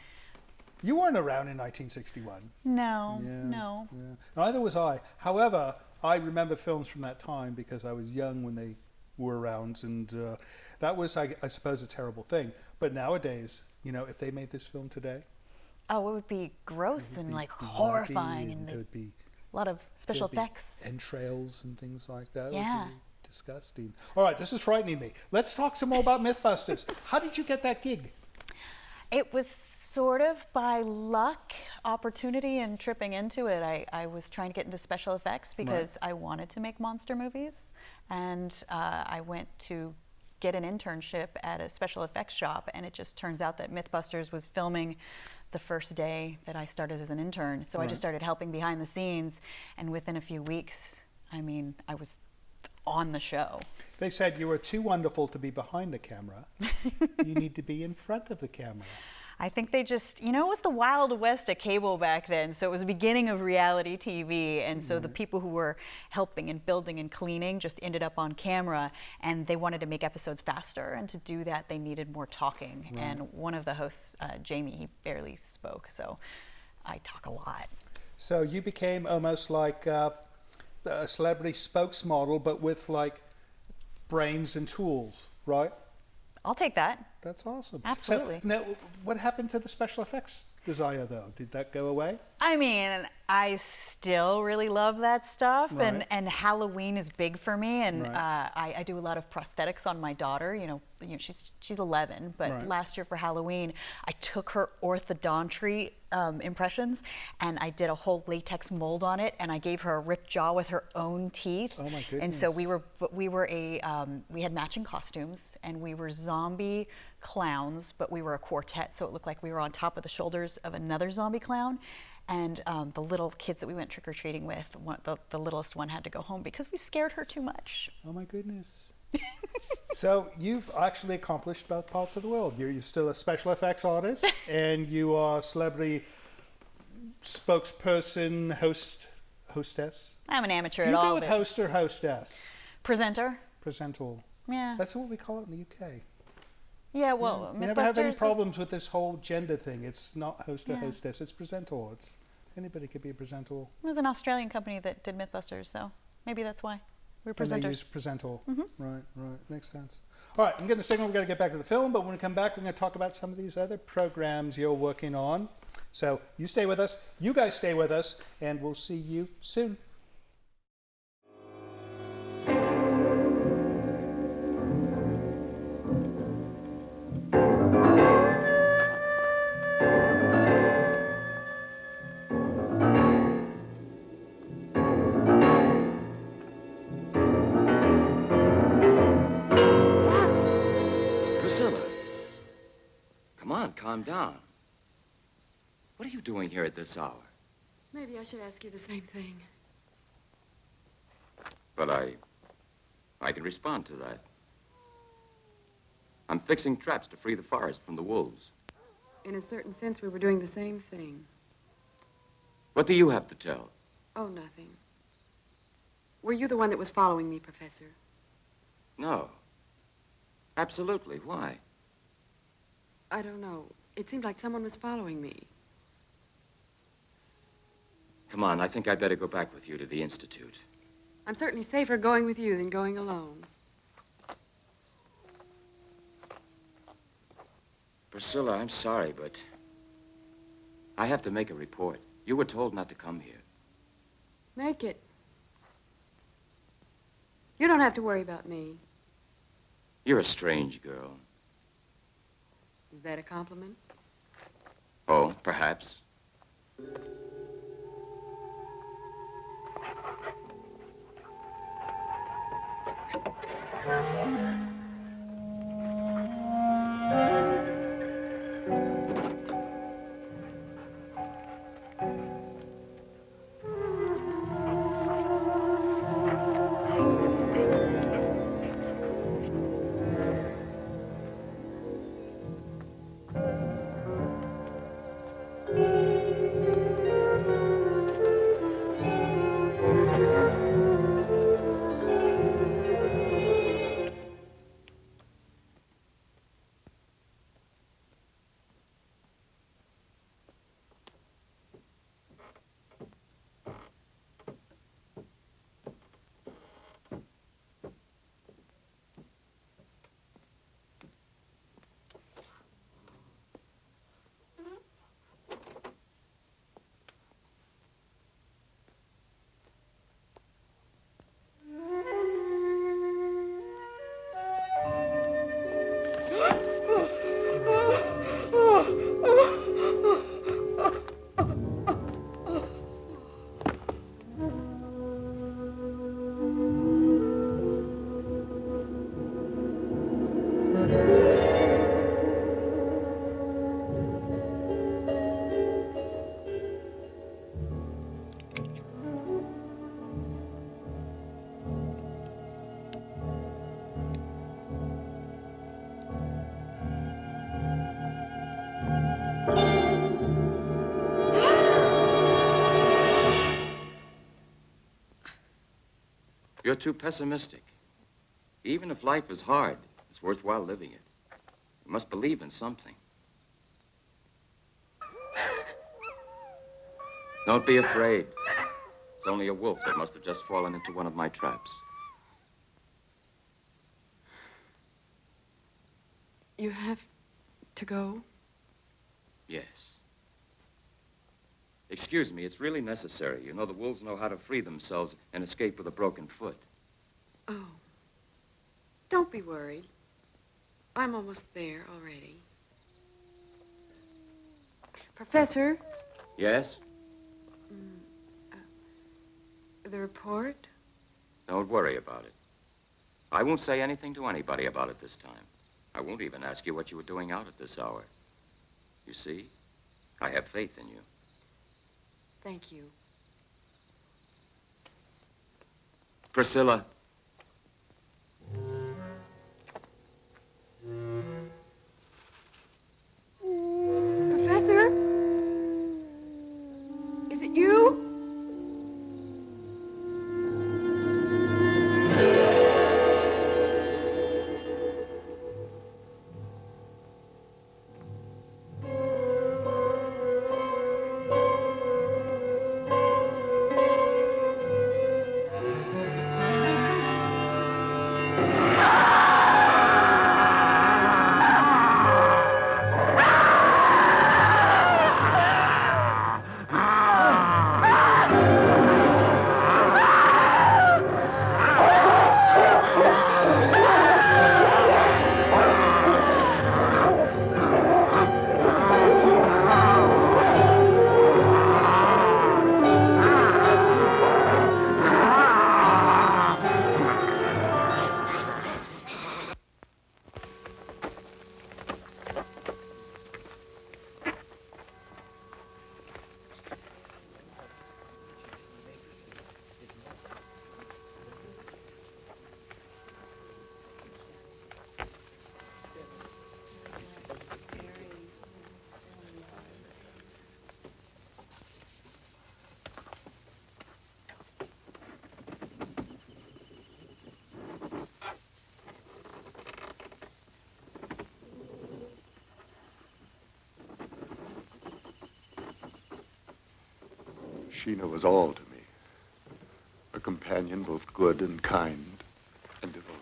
You weren't around in 1961. No, Yeah, no. Yeah. Neither was I. However, I remember films from that time because I was young when they were around, and that was, I suppose, a terrible thing. But nowadays, if they made this film today, it would be gross and horrifying, and it would be a lot of special effects, entrails and things like that. Yeah. It would be disgusting. All right, this is frightening me. Let's talk some more about Mythbusters. How did you get that gig? It was sort of by luck, opportunity, and tripping into it. I was trying to get into special effects because I wanted to make monster movies, and I went to get an internship at a special effects shop, and it just turns out that Mythbusters was filming the first day that I started as an intern. So I just started helping behind the scenes, and within a few weeks, I was on the show. They said you were too wonderful to be behind the camera. You need to be in front of the camera. I think they just, it was the Wild West of cable back then. So it was the beginning of reality TV. And so the people who were helping and building and cleaning just ended up on camera. And they wanted to make episodes faster. And to do that, they needed more talking. Right. And one of the hosts, Jamie, he barely spoke. So I talk a lot. So you became almost like a celebrity spokesmodel, but with like brains and tools, right? I'll take that. That's awesome. Absolutely. So, now, what happened to the special effects desire, though? Did that go away? I mean, I still really love that stuff, Right. and Halloween is big for me, and Right. I do a lot of prosthetics on my daughter. She's 11, but Right. last year for Halloween, I took her orthodontics impressions, and I did a whole latex mold on it, and I gave her a ripped jaw with her own teeth. Oh my goodness. And so we had matching costumes, and we were zombie clowns, but we were a quartet, so it looked like we were on top of the shoulders of another zombie clown. And the little kids that we went trick-or-treating with, the littlest one had to go home because we scared her too much. Oh my goodness. So you've actually accomplished both parts of the world. You're still a special effects artist, and you are a celebrity spokesperson, hostess. I'm an amateur Do at you all go of with it. host or hostess? Presenter. Presenter. Yeah. That's what we call it in the UK. Yeah, well, We never have any Mythbusters was- problems with this whole gender thing. It's not host or Yeah. hostess. It's presenter. Anybody could be a presenter. It was an Australian company that did Mythbusters, so maybe that's why. We're And they presenters. use presenter. Right. Makes sense. All right, I'm getting the signal. We've got to get back to the film, but when we come back, we're going to talk about some of these other programs you're working on. So you stay with us. You guys stay with us, and we'll see you soon. Priscilla, come on, calm down. What are you doing here at this hour? Maybe I should ask you the same thing. But I can respond to that. I'm fixing traps to free the forest from the wolves. In a certain sense, we were doing the same thing. What do you have to tell? Oh, nothing. Were you the one that was following me, Professor? No. Absolutely. Why? I don't know. It seemed like someone was following me. Come on, I think I'd better go back with you to the Institute. I'm certainly safer going with you than going alone. Priscilla, I'm sorry, but I have to make a report. You were told not to come here. Make it. You don't have to worry about me. You're a strange girl. Is that a compliment? Oh, perhaps. You're too pessimistic. Even if life is hard, it's worthwhile living it. You must believe in something. Don't be afraid. It's only a wolf that must have just fallen into one of my traps. You have to go? Yes. Excuse me, it's really necessary. You know, the wolves know how to free themselves and escape with a broken foot. Oh. Don't be worried. I'm almost there already. Professor? Yes? The report? Don't worry about it. I won't say anything to anybody about it this time. I won't even ask you what you were doing out at this hour. You see, I have faith in you. Thank you. Priscilla. Professor? Is it you? Sheena was all to me. A companion both good and kind and devoted.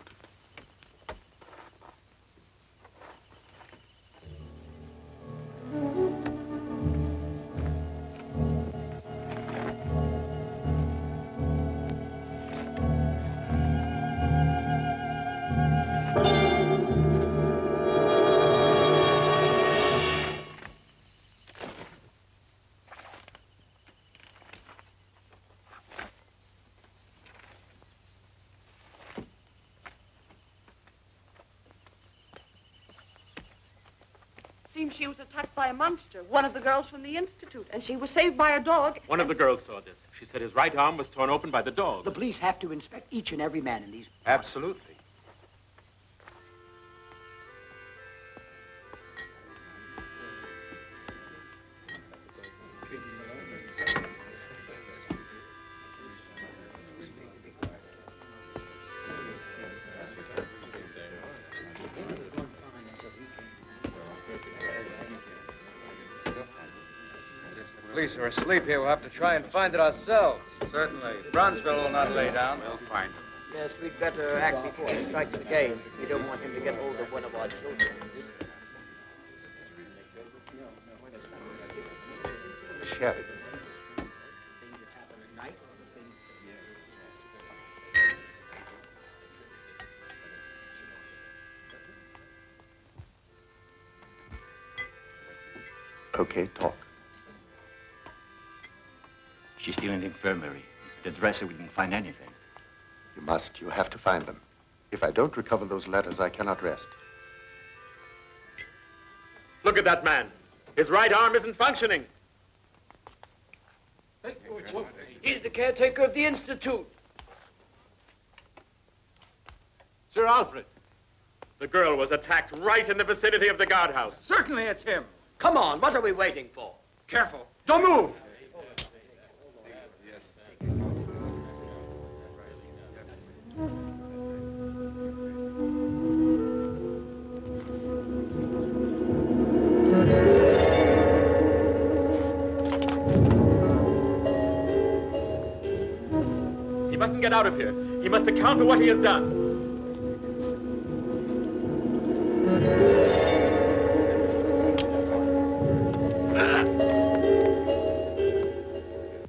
Seems she was attacked by a monster, one of the girls from the Institute, and she was saved by a dog. One of the girls saw this. She said his right arm was torn open by the dog. The police have to inspect each and every man in these... Absolutely. Police are asleep here. We'll have to try and find it ourselves. Certainly. Brownsville will not lay down. We'll find him. Yes, we'd better act before he strikes again. We don't want him to get hold of one of our children. Sheriff. Okay, talk. She's still in the infirmary. The dresser, we didn't find anything. You must. You have to find them. If I don't recover those letters, I cannot rest. Look at that man. His right arm isn't functioning. He's the caretaker of the Institute. Sir Alfred. The girl was attacked right in the vicinity of the guardhouse. Certainly it's him. Come on, what are we waiting for? Careful. Don't move. doesn't get out of here, he must account for what he has done.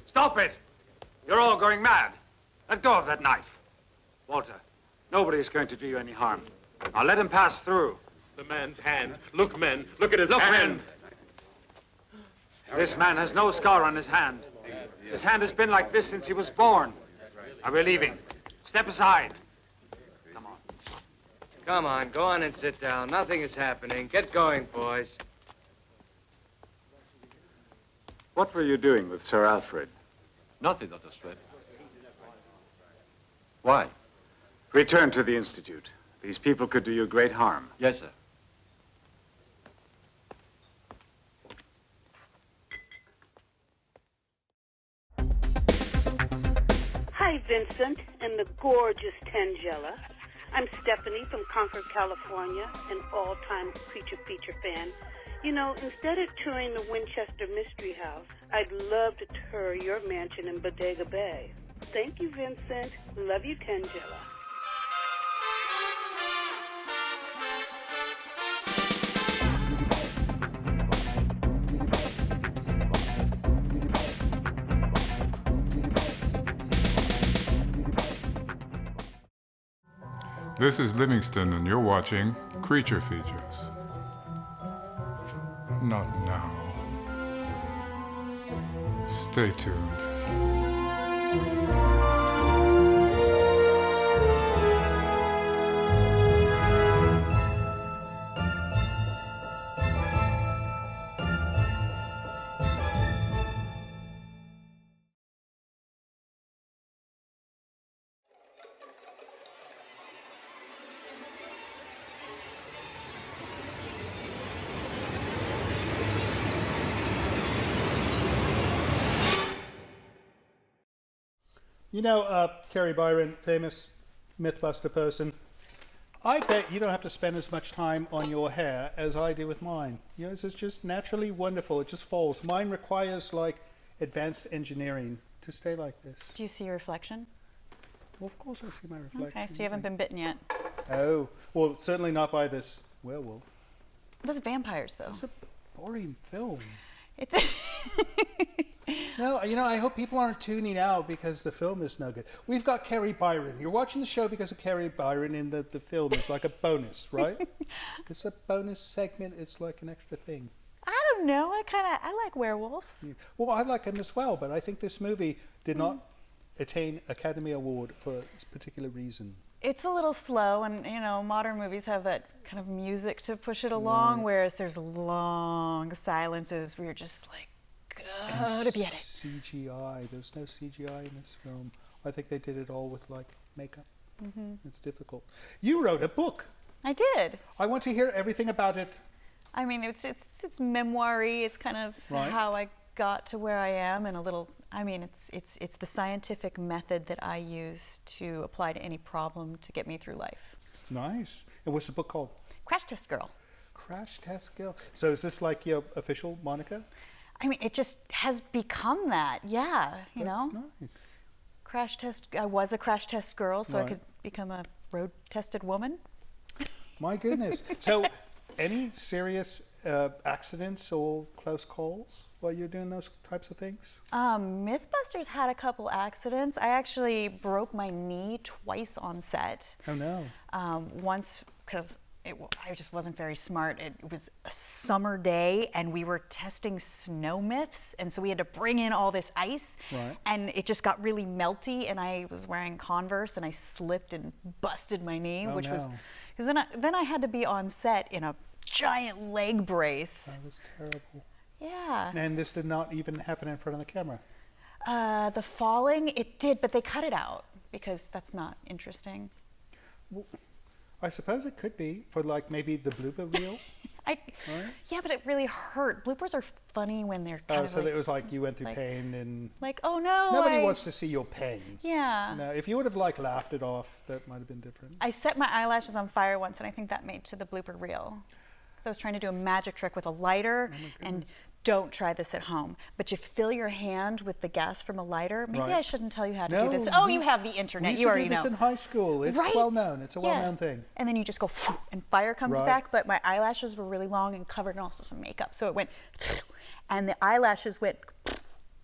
Stop it! You're all going mad. Let go of that knife. Walter, nobody is going to do you any harm. Now let him pass through. The man's hand. Look, men, look at his hand. This man has no scar on his hand. His hand has been like this since he was born. Now we're leaving. Step aside. Come on, go on and sit down. Nothing is happening. Get going, boys. What were you doing with Sir Alfred? Nothing, Dr. Stratton. Why? Return to the Institute. These people could do you great harm. Yes, sir. Hi, Vincent and the gorgeous Tangella. I'm Stephanie from Concord, California, an all-time Creature Feature fan. You know, instead of touring the Winchester Mystery House, I'd love to tour your mansion in Bodega Bay. Thank you, Vincent. Love you, Tangella. This is Livingston, and you're watching Creature Features. Not now. Stay tuned. You know, Kari Byron, famous Mythbuster person, I bet you don't have to spend as much time on your hair as I do with mine. You know, it's just naturally wonderful. It just falls. Mine requires, like, advanced engineering to stay like this. Do you see your reflection? Well, of course I see my reflection. Okay, so you haven't been bitten yet. Oh, well, certainly not by this werewolf. Those vampires, though. It's a boring film. It's... No, you know, I hope people aren't tuning out because the film is no good. We've got Kari Byron. You're watching the show because of Kari Byron in the film. It's like a bonus, right? It's a bonus segment. It's like an extra thing. I don't know. I like werewolves. Yeah. Well, I like them as well, but I think this movie did not attain Academy Award for a particular reason. It's a little slow, and, you know, modern movies have that kind of music to push it along, whereas there's long silences where you're just like, to be at it. CGI. There's no CGI in this film. I think they did it all with, like, makeup. It's difficult. You wrote a book. I did. I want to hear everything about it. I mean, it's memoir-y. It's kind of how I got to where I am, and a little. I mean, it's the scientific method that I use to apply to any problem to get me through life. Nice. And what's the book called? Crash Test Girl. Crash Test Girl. So is this like your official moniker? I mean, it just has become that. Yeah, you know. Nice. Crash test. I was a crash test girl, so I could become a road tested woman. My goodness. So, any serious accidents or close calls while you're doing those types of things? Mythbusters had a couple accidents. I actually broke my knee twice on set. Oh no. Once because I just wasn't very smart. It was a summer day, and we were testing snow myths, and so we had to bring in all this ice, and it just got really melty, and I was wearing Converse, and I slipped and busted my knee, which was, because then I had to be on set in a giant leg brace. Oh, that's terrible. Yeah. And this did not even happen in front of the camera? The falling, it did, but they cut it out, because that's not interesting. Well, I suppose it could be for, like, maybe the blooper reel. Yeah, but it really hurt. Bloopers are funny when they're kind of so it was like you went through pain and... Like, oh no, Nobody wants to see your pain. Yeah. No, if you would have, like, laughed it off, that might have been different. I set my eyelashes on fire once, and I think that made to the blooper reel. So I was trying to do a magic trick with a lighter and Don't try this at home, but you fill your hand with the gas from a lighter. Maybe Right. I shouldn't tell you how to No, do this. Oh, we- you have the internet. We used You to already do this know. in high school. It's Right? well known. It's a Yeah. well-known thing. And then you just go, and fire comes Right. back. But my eyelashes were really long and covered in also some makeup, so it went, and the eyelashes went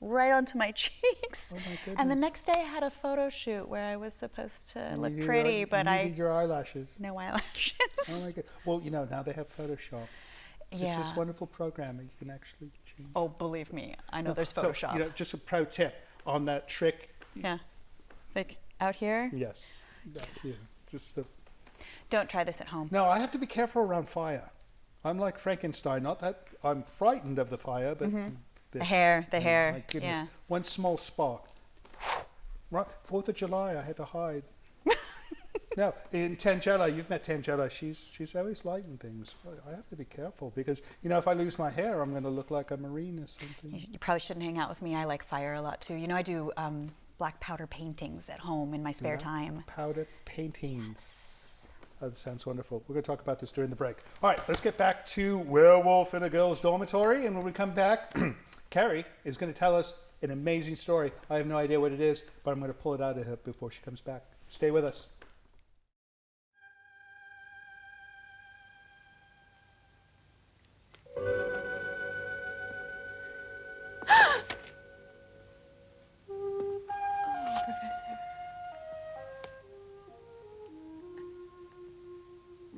right onto my cheeks. Oh my And the goodness. next day I had a photo shoot where I was supposed to You look needed pretty, your- but you I needed your eyelashes. no eyelashes. Oh my god. Well, you know, now they have Photoshop. It's Yeah. this wonderful program that you can actually change. Oh, believe me, I know No, there's so, Photoshop. you know, just a pro tip on that trick. Yeah, like out here. Yes. Yeah. Just the. Don't try this at home. No, I have to be careful around fire. I'm like Frankenstein. Not that I'm frightened of the fire, but Mhm. this. The hair, Oh, my goodness. yeah. One small spark. Right, 4th of July, I had to hide. No, in Tangela, you've met Tangela. She's always lighting things. I have to be careful because, you know, if I lose my hair, I'm going to look like a Marine or something. You probably shouldn't hang out with me. I like fire a lot too. You know, I do black powder paintings at home in my spare time. Powder paintings. Oh, that sounds wonderful. We're going to talk about this during the break. All right, let's get back to Werewolf in a Girls Dormitory. And when we come back, Kari is going to tell us an amazing story. I have no idea what it is, but I'm going to pull it out of her before she comes back. Stay with us. Professor.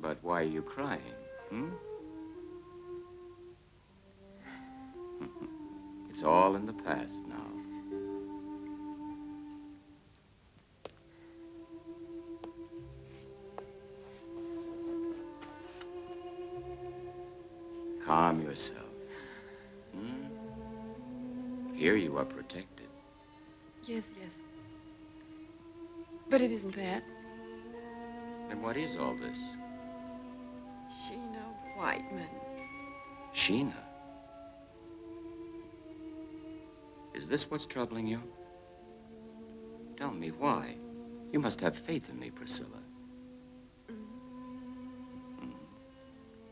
But why are you crying? Hmm? It's all in the past now. Calm yourself. Hmm? Here you are protected. Yes, yes. But it isn't that. And what is all this? Sheena Whiteman. Sheena? Is this what's troubling you? Tell me why. You must have faith in me, Priscilla.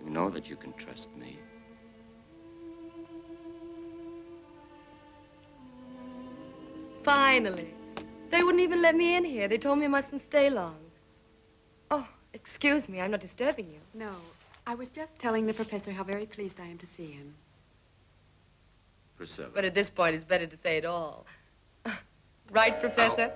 You know that you can trust me. Finally. They wouldn't even let me in here. They told me I mustn't stay long. Oh, excuse me. I'm not disturbing you. No, I was just telling the professor how very pleased I am to see him. Priscilla. But at this point, it's better to say it all. Right, Professor?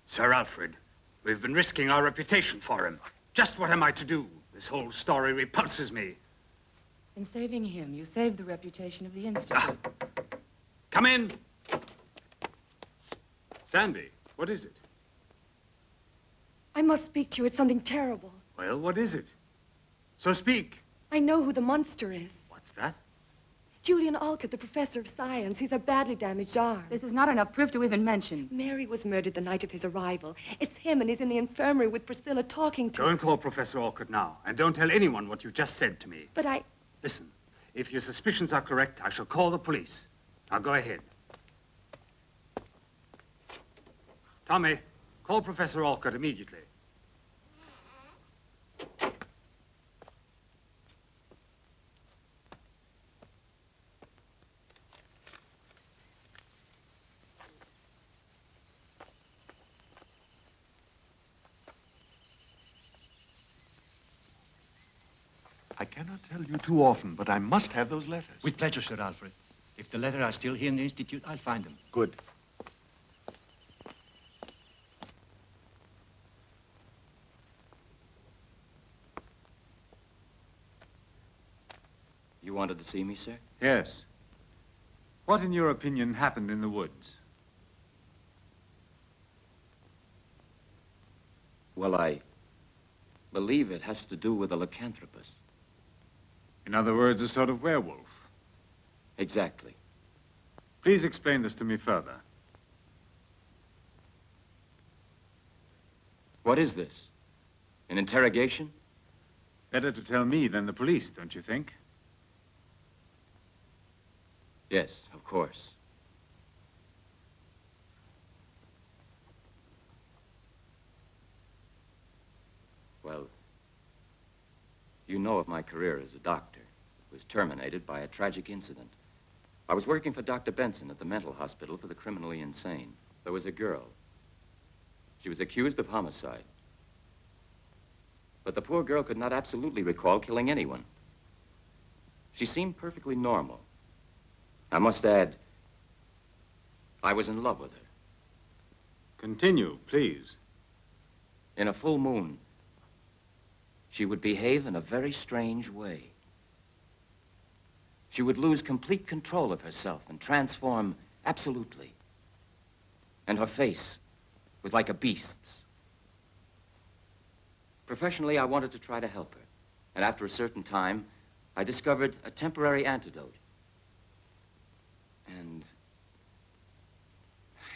Sir Alfred, we've been risking our reputation for him. Just what am I to do? This whole story repulses me. In saving him, you saved the reputation of the Institute. Come in. Sandy, what is it? I must speak to you. It's something terrible. Well, what is it? So speak. I know who the monster is. What's that? Julian Alcott, the professor of science. He's a badly damaged arm. This is not enough proof to even mention. Mary was murdered the night of his arrival. It's him, and he's in the infirmary with Priscilla talking to Don't call Professor Alcott now, and don't tell anyone what you just said to me. But I... Listen, if your suspicions are correct, I shall call the police. Now go ahead. Tommy, call Professor Alcott immediately. I cannot tell you too often, but I must have those letters. With pleasure, Sir Alfred. If the letters are still here in the Institute, I'll find them. Good. You wanted to see me, sir? Yes. What, in your opinion, happened in the woods? Well, I believe it has to do with a lycanthropist. In other words, a sort of werewolf. Exactly. Please explain this to me further. What is this? An interrogation? Better to tell me than the police, don't you think? Yes, of course. Well, You know of my career as a doctor. It was terminated by a tragic incident. I was working for Dr. Benson at the mental hospital for the criminally insane. There was a girl. She was accused of homicide. But the poor girl could not absolutely recall killing anyone. She seemed perfectly normal. I must add, I was in love with her. Continue, please. In a full moon, she would behave in a very strange way. She would lose complete control of herself and transform absolutely. And her face was like a beast's. Professionally, I wanted to try to help her. And after a certain time, I discovered a temporary antidote. And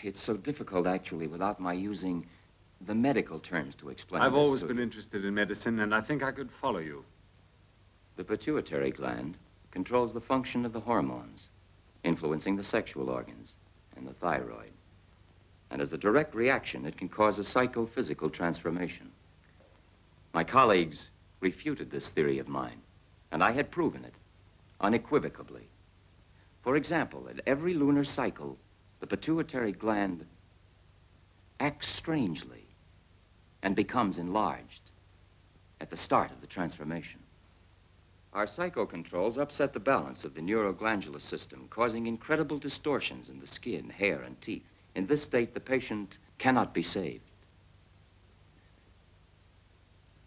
it's so difficult, actually, without my using the medical terms to explain I've this always to been you. interested in medicine, and I think I could follow you. The pituitary gland controls the function of the hormones, influencing the sexual organs and the thyroid. And as a direct reaction, it can cause a psychophysical transformation. My colleagues refuted this theory of mine, and I had proven it unequivocally. For example, at every lunar cycle, the pituitary gland acts strangely and becomes enlarged at the start of the transformation. Our psychocontrols upset the balance of the neuroglandular system, causing incredible distortions in the skin, hair, and teeth. In this state, the patient cannot be saved.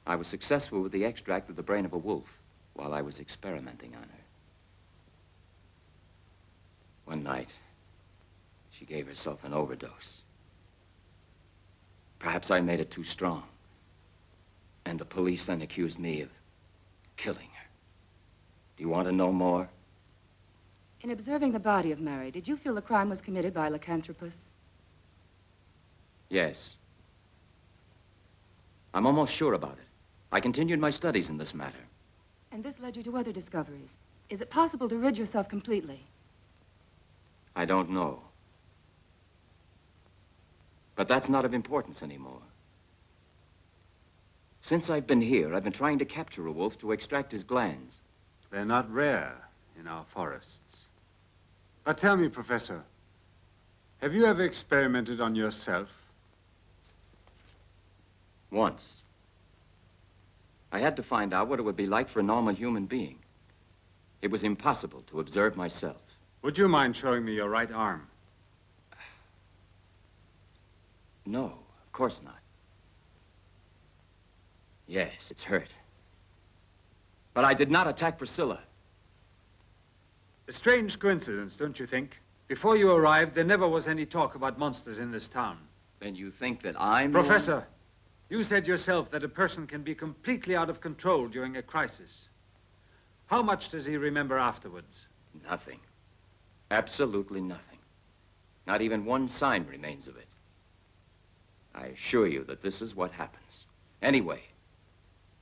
I was successful with the extract of the brain of a wolf while I was experimenting on her. One night, she gave herself an overdose. Perhaps I made it too strong. And the police then accused me of killing her. Do you want to know more? In observing the body of Mary, did you feel the crime was committed by a lycanthropus? Yes. I'm almost sure about it. I continued my studies in this matter. And this led you to other discoveries. Is it possible to rid yourself completely? I don't know. But that's not of importance anymore. Since I've been here, I've been trying to capture a wolf to extract his glands. They're not rare in our forests. But tell me, Professor, have you ever experimented on yourself? Once. I had to find out what it would be like for a normal human being. It was impossible to observe myself. Would you mind showing me your right arm? No, of course not. Yes, it's hurt. But I did not attack Priscilla. A strange coincidence, don't you think? Before you arrived, there never was any talk about monsters in this town. Then you think that I'm... Professor, you said yourself that a person can be completely out of control during a crisis. How much does he remember afterwards? Nothing. Absolutely nothing. Not even one sign remains of it. I assure you that this is what happens. Anyway,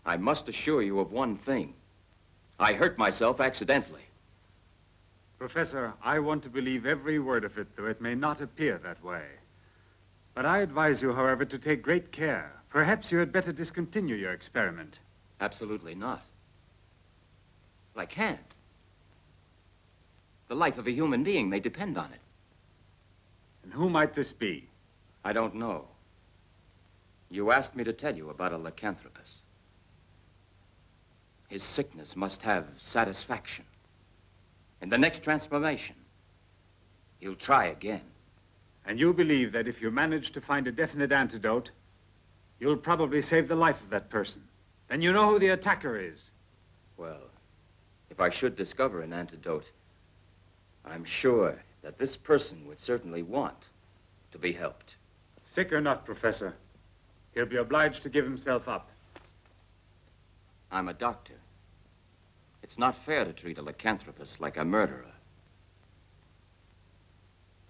I must assure you of one thing. I hurt myself accidentally. Professor, I want to believe every word of it, though it may not appear that way. But I advise you, however, to take great care. Perhaps you had better discontinue your experiment. Absolutely not. But I can't. The life of a human being may depend on it. And who might this be? I don't know. You asked me to tell you about a lycanthropus. His sickness must have satisfaction. In the next transformation, he'll try again. And you believe that if you manage to find a definite antidote, you'll probably save the life of that person. Then you know who the attacker is. Well, if I should discover an antidote, I'm sure that this person would certainly want to be helped. Sick or not, Professor, he'll be obliged to give himself up. I'm a doctor. It's not fair to treat a lycanthropus like a murderer.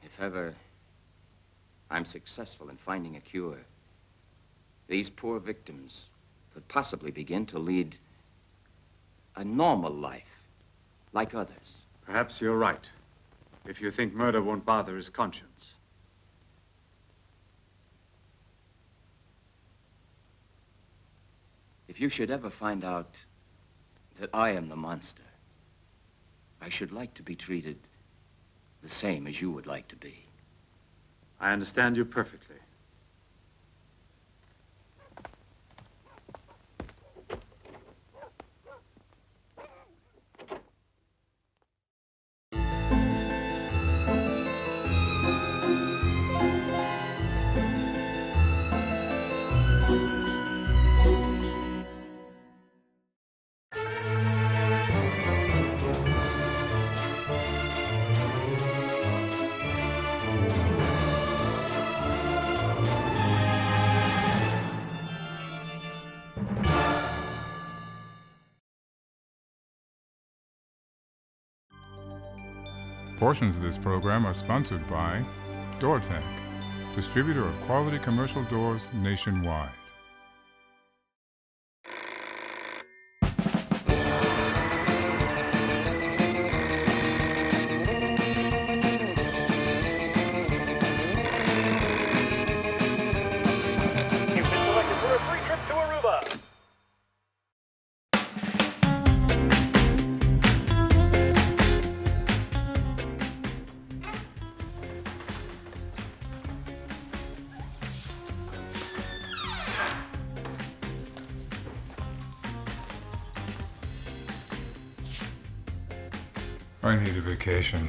If ever I'm successful in finding a cure, these poor victims could possibly begin to lead a normal life, like others. Perhaps you're right, if you think murder won't bother his conscience. If you should ever find out that I am the monster. I should like to be treated the same as you would like to be. I understand you perfectly. Portions of this program are sponsored by DoorTech, distributor of quality commercial doors nationwide. You've been selected for a free trip to Aruba. I need a vacation.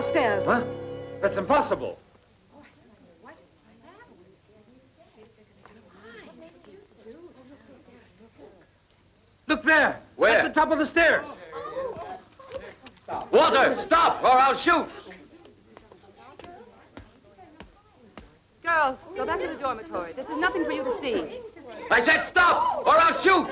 Stairs. Huh? That's impossible. Look there. Where? At the top of the stairs. Walter, stop, or I'll shoot. Girls, go back to the dormitory. This is nothing for you to see. I said stop, or I'll shoot.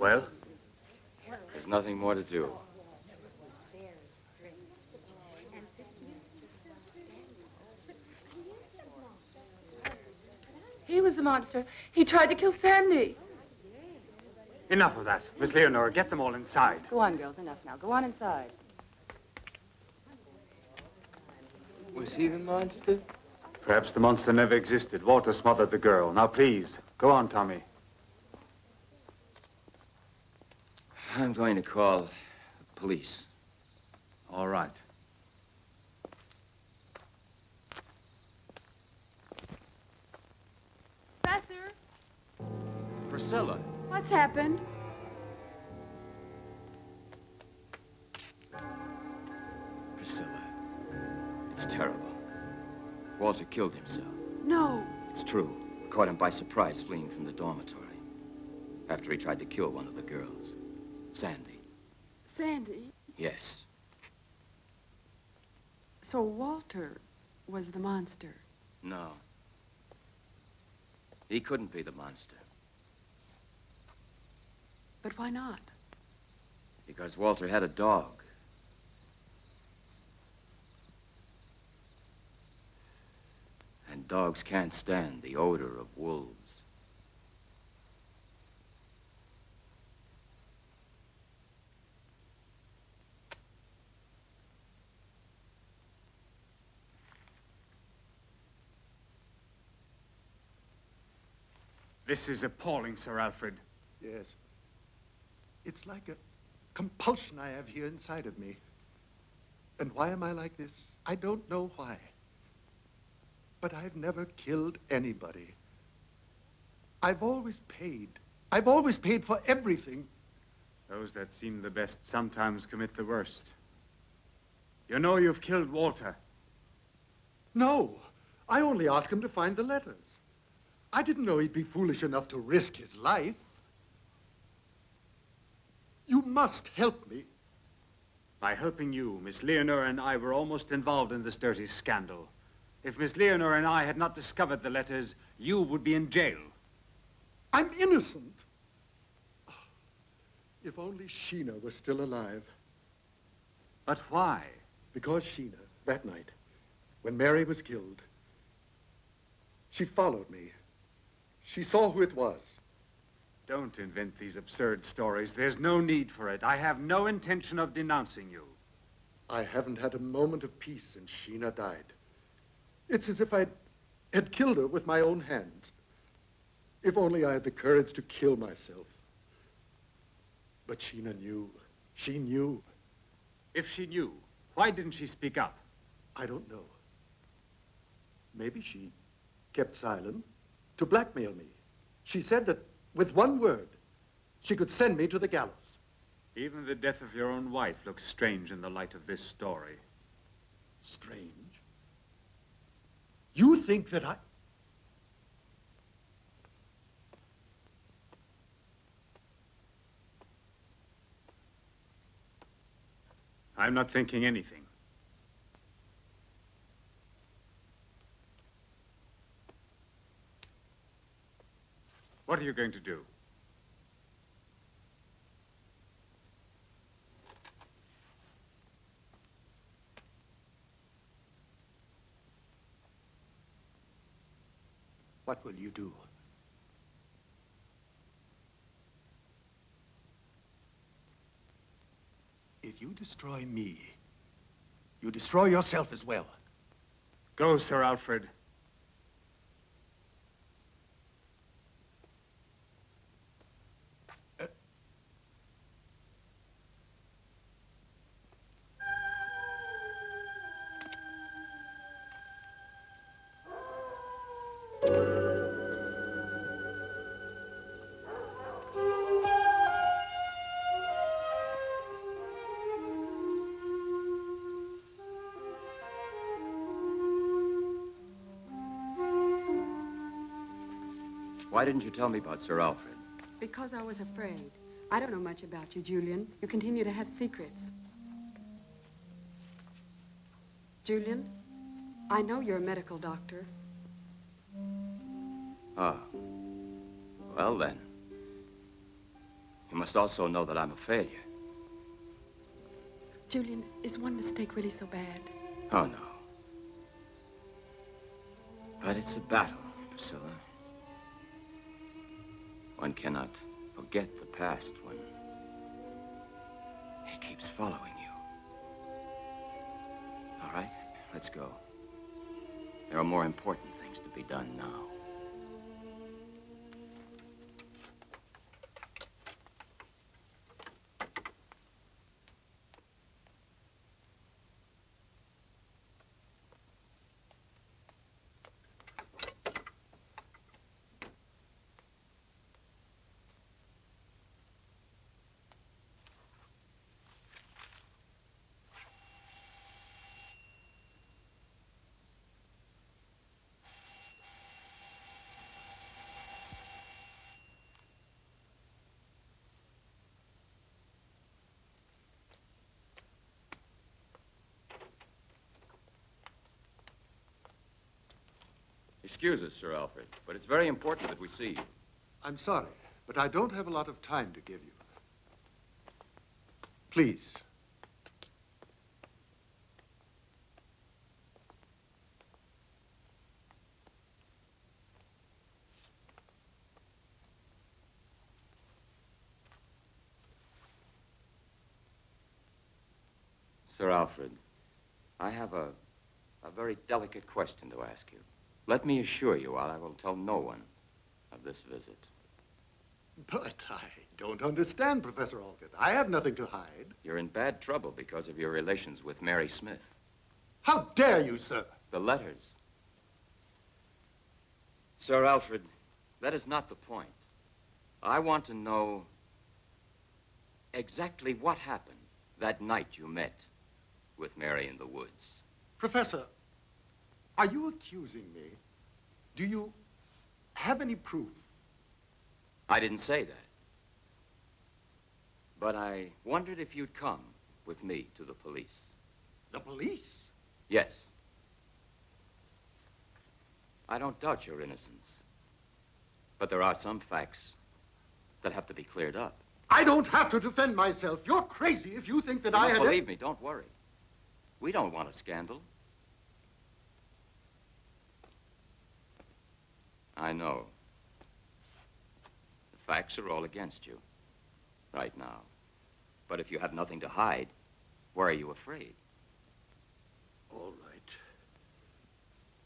Well? There's nothing more to do. He was the monster. He tried to kill Sandy. Enough of that. Miss Leonora, get them all inside. Go on, girls. Enough now. Go on inside. Was he the monster? Perhaps the monster never existed. Walter smothered the girl. Now, please, go on, Tommy. I'm going to call the police. All right. Professor, Priscilla. what's happened? Priscilla. It's terrible. Walter killed himself. No. It's true. We caught him by surprise fleeing from the dormitory. After he tried to kill one of the girls. Sandy. Sandy? Yes. So Walter was the monster. No. He couldn't be the monster. But why not? Because Walter had a dog. And dogs can't stand the odor of wolves. This is appalling, Sir Alfred. Yes. It's like a compulsion I have here inside of me. And why am I like this? I don't know why. But I've never killed anybody. I've always paid. I've always paid for everything. Those that seem the best sometimes commit the worst. You know you've killed Walter. No, I only asked him to find the letters. I didn't know he'd be foolish enough to risk his life. You must help me. By helping you, Miss Leonora and I were almost involved in this dirty scandal. If Miss Leonora and I had not discovered the letters, you would be in jail. I'm innocent. If only Sheena was still alive. But why? Because Sheena, that night, when Mary was killed, she followed me. She saw who it was. Don't invent these absurd stories. There's no need for it. I have no intention of denouncing you. I haven't had a moment of peace since Sheena died. It's as if I had killed her with my own hands. If only I had the courage to kill myself. But Sheena knew. She knew. If she knew, why didn't she speak up? I don't know. Maybe she kept silent to blackmail me. She said that with one word, she could send me to the gallows. Even the death of your own wife looks strange in the light of this story. Strange? You think that I'm not thinking anything. What are you going to do? What will you do? If you destroy me, you destroy yourself as well. Go, Sir Alfred. Why didn't you tell me about Sir Alfred? Because I was afraid. I don't know much about you, Julian. You continue to have secrets. Julian, I know you're a medical doctor. Ah. Well, then. You must also know that I'm a failure. Julian, is one mistake really so bad? Oh, no. But it's a battle, Priscilla. One cannot forget the past when it keeps following you. All right, let's go. There are more important things to be done now. Excuse us, Sir Alfred, but it's very important that we see you. I'm sorry, but I don't have a lot of time to give you. Please. Sir Alfred, I have a very delicate question to ask you. Let me assure you, I will tell no one of this visit. But I don't understand, Professor Alfred. I have nothing to hide. You're in bad trouble because of your relations with Mary Smith. How dare you, sir? The letters. Sir Alfred, that is not the point. I want to know exactly what happened that night you met with Mary in the woods. Professor, are you accusing me? Do you have any proof? I didn't say that. But I wondered if you'd come with me to the police. The police? Yes. I don't doubt your innocence. But there are some facts that have to be cleared up. I don't have to defend myself. You're crazy if you think that You I must had... believe me, don't worry. We don't want a scandal. I know. The facts are all against you right now. But if you have nothing to hide, why are you afraid? All right.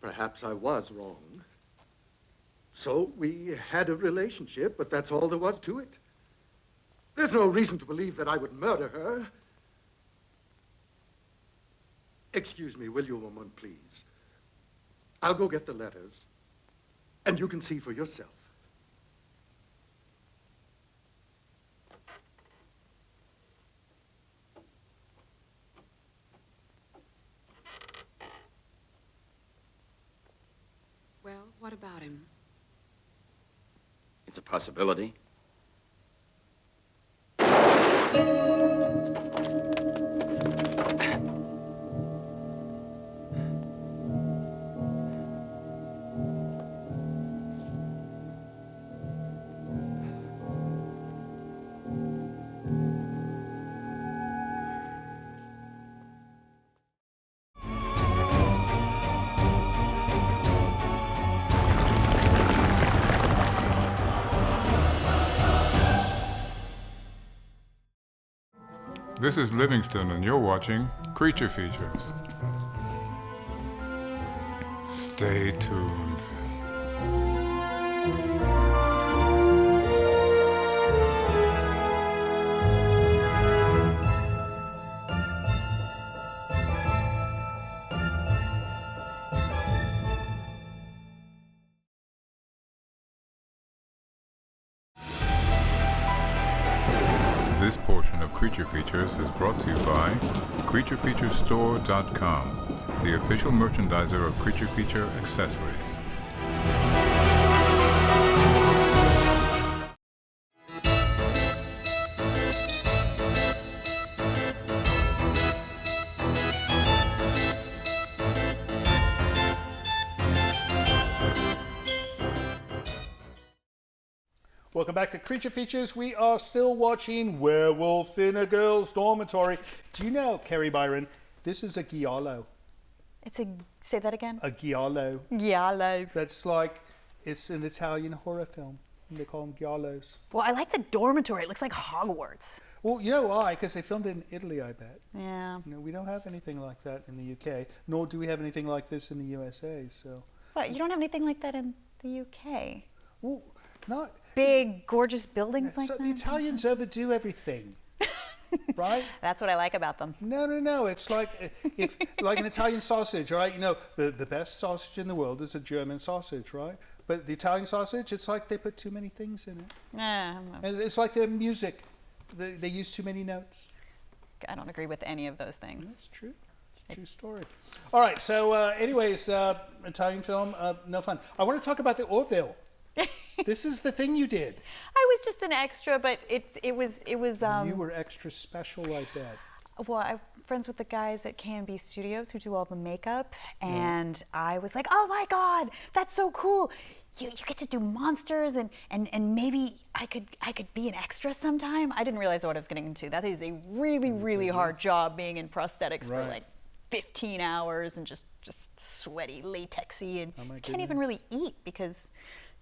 Perhaps I was wrong. So we had a relationship, but that's all there was to it. There's no reason to believe that I would murder her. Excuse me, will you a moment, please? I'll go get the letters, and you can see for yourself. Well, what about him? It's a possibility. This is Livingston, and you're watching Creature Features. Stay tuned. This portion of Creature Features is brought to you by CreatureFeatureStore.com, the official merchandiser of Creature Feature accessories. Welcome back to Creature Features. We are still watching Werewolf in a Girls Dormitory. Do you know, Kari Byron, this is a giallo. Say that again? A giallo. Giallo. That's like, it's an Italian horror film. They call them giallos. Well, I like the dormitory. It looks like Hogwarts. Well, you know why? Because they filmed it in Italy, I bet. Yeah. You know, we don't have anything like that in the UK, nor do we have anything like this in the USA, so. What, you don't have anything like that in the UK? Well, not... Big, gorgeous buildings like so that? the Italians overdo everything, right? That's what I like about them. No. It's like like an Italian sausage, right? You know, the best sausage in the world is a German sausage, right? But the Italian sausage, it's like they put too many things in it. And it's like their music. They use too many notes. I don't agree with any of those things. That's true. It's a true story. All right. So, anyways, Italian film, no fun. I want to talk about the Orville. This is the thing you did. I was just an extra, but it was. You were extra special, I bet. Well, I'm friends with the guys at K&B Studios who do all the makeup, and I was like, oh my God, that's so cool. You get to do monsters, and maybe I could be an extra sometime. I didn't realize what I was getting into. That is a really hard job, being in prosthetics for like 15 hours and just sweaty, latexy, and you can't even really eat because,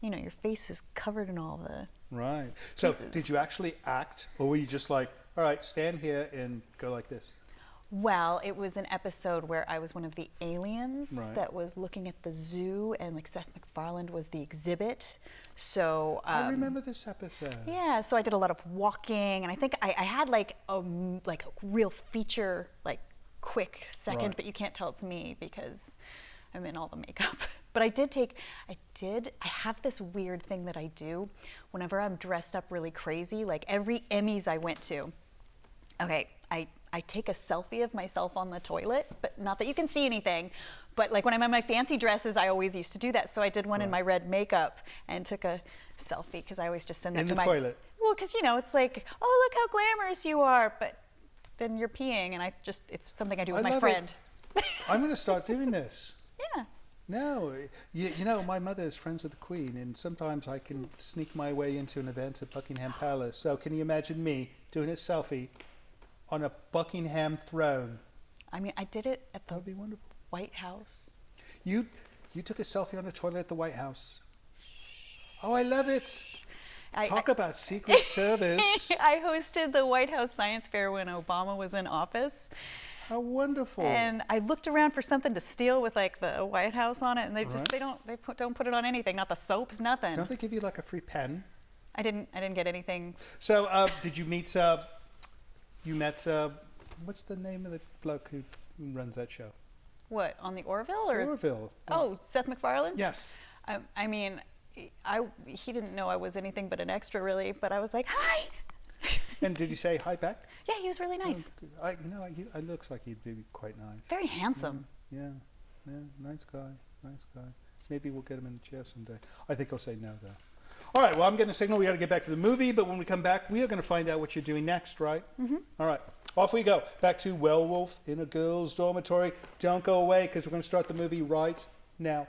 you know, your face is covered in all the... Right. So did you actually act, or were you just like, all right, stand here and go like this? Well, it was an episode where I was one of the aliens that was looking at the zoo, and like Seth MacFarlane was the exhibit. So I remember this episode. Yeah, so I did a lot of walking, and I think I had like a real feature, like quick second, but you can't tell it's me because I'm in all the makeup. But I have this weird thing that I do whenever I'm dressed up really crazy. Like every Emmys I went to, I take a selfie of myself on the toilet, but not that you can see anything. But like when I'm in my fancy dresses, I always used to do that. So I did one in my red makeup and took a selfie because I always just send that to my... In the toilet? Well, because, you know, it's like, oh, look how glamorous you are. But then you're peeing, and it's something I do with my friend. I'm going to start doing this. Yeah. No, you know, my mother is friends with the Queen, and sometimes I can sneak my way into an event at Buckingham Palace. So can you imagine me doing a selfie on a Buckingham throne? I mean, I did it at the That would be wonderful. White House. You took a selfie on a toilet at the White House. Oh, I love it. Talk about Secret Service. I hosted the White House Science Fair when Obama was in office. How wonderful. And I looked around for something to steal with like the White House on it, and they don't put it on anything, not the soaps, nothing. Don't they give you like a free pen? I didn't get anything. So did you meet what's the name of the bloke who runs that show? What, on the Orville? Or? Orville. Oh, Seth MacFarlane? Yes. I mean, he didn't know I was anything but an extra, really, but I was like, hi! And did he say hi back? Yeah, he was really nice. It looks like he'd be quite nice. Very handsome. Yeah, nice guy. Maybe we'll get him in the chair someday. I think he'll say no, though. All right, well, I'm getting a signal. We got to get back to the movie, but when we come back, we are going to find out what you're doing next, right? Mm-hmm. All right, off we go. Back to Werewolf in a Girls Dormitory. Don't go away, because we're going to start the movie right now.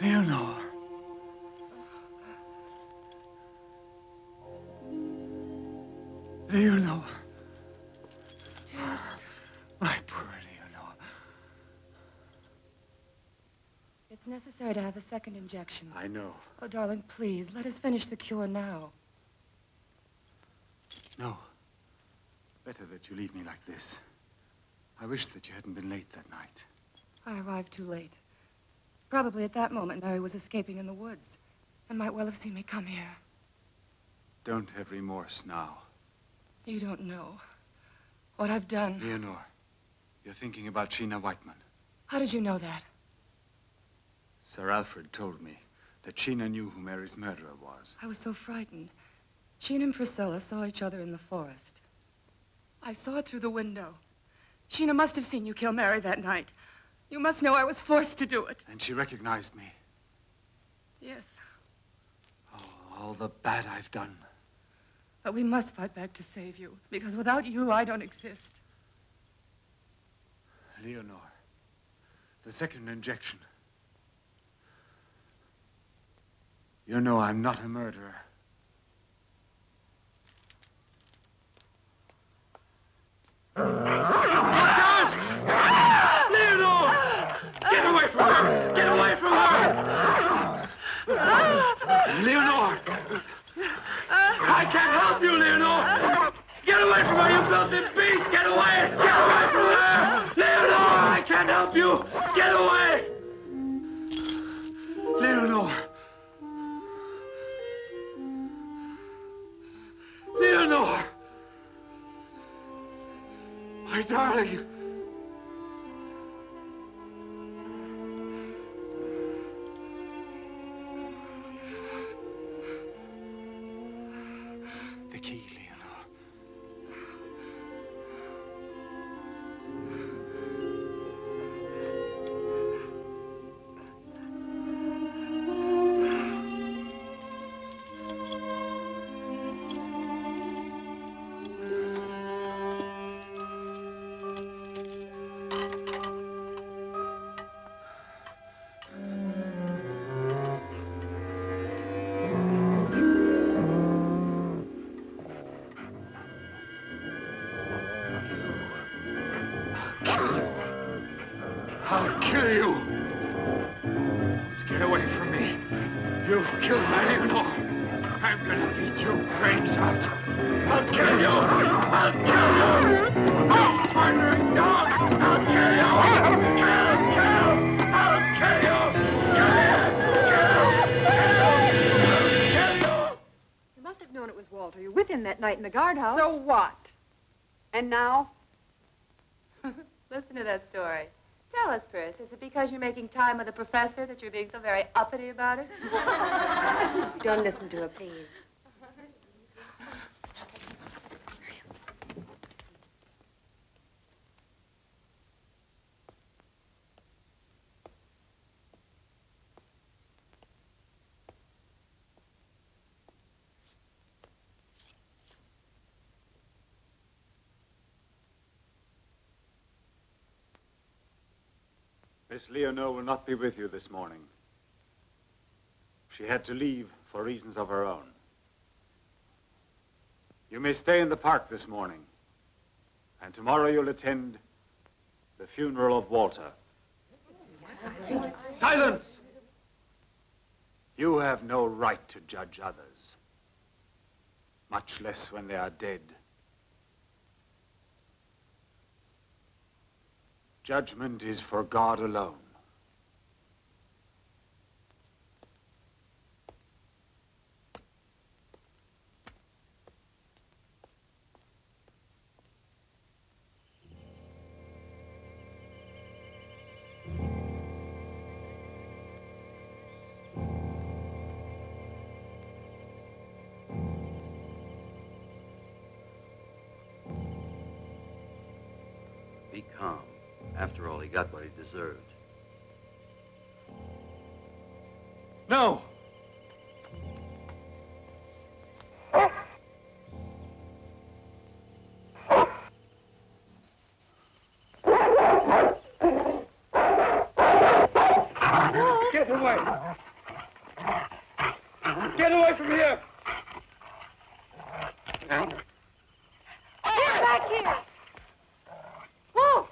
Leonore. Leonore. My poor Leonore. It's necessary to have a second injection. I know. Oh, darling, please, let us finish the cure now. No. Better that you leave me like this. I wish that you hadn't been late that night. I arrived too late. Probably at that moment, Mary was escaping in the woods and might well have seen me come here. Don't have remorse now. You don't know what I've done. Leonore, you're thinking about Sheena Whiteman. How did you know that? Sir Alfred told me that Sheena knew who Mary's murderer was. I was so frightened. Sheena and Priscilla saw each other in the forest. I saw it through the window. Sheena must have seen you kill Mary that night. You must know I was forced to do it. And she recognized me. Yes. Oh, all the bad I've done. But we must fight back to save you, because without you, I don't exist. Leonore, the second injection. You know I'm not a murderer. Watch out! Leonore! Get away from her! Get away from her! Leonore! I can't help you, Leonore! Get away from her, you filthy beast! Get away! Get away from her! Leonore! I can't help you! Get away! Leonore! Leonore! My darling! The key, Leonore. I'll kill you! Don't get away from me. You've killed my Leonore. I'm gonna beat your brains out. I'll kill you! I'll kill you! Oh, murdering dog! I'll kill you! Kill! I'll kill you! You must have known it was Walter. You were with him that night in the guardhouse. So what? And now? Listen to that story. Tell us, Pris, is it because you're making time with the professor that you're being so very uppity about it? Don't listen to her, please. Miss Leonore will not be with you this morning. She had to leave for reasons of her own. You may stay in the park this morning, and tomorrow you'll attend the funeral of Walter. Silence! You have no right to judge others, much less when they are dead. Judgment is for God alone. Be calm. After all, he got what he deserved. No! Get away! Get away from here! Get back here! Wolf!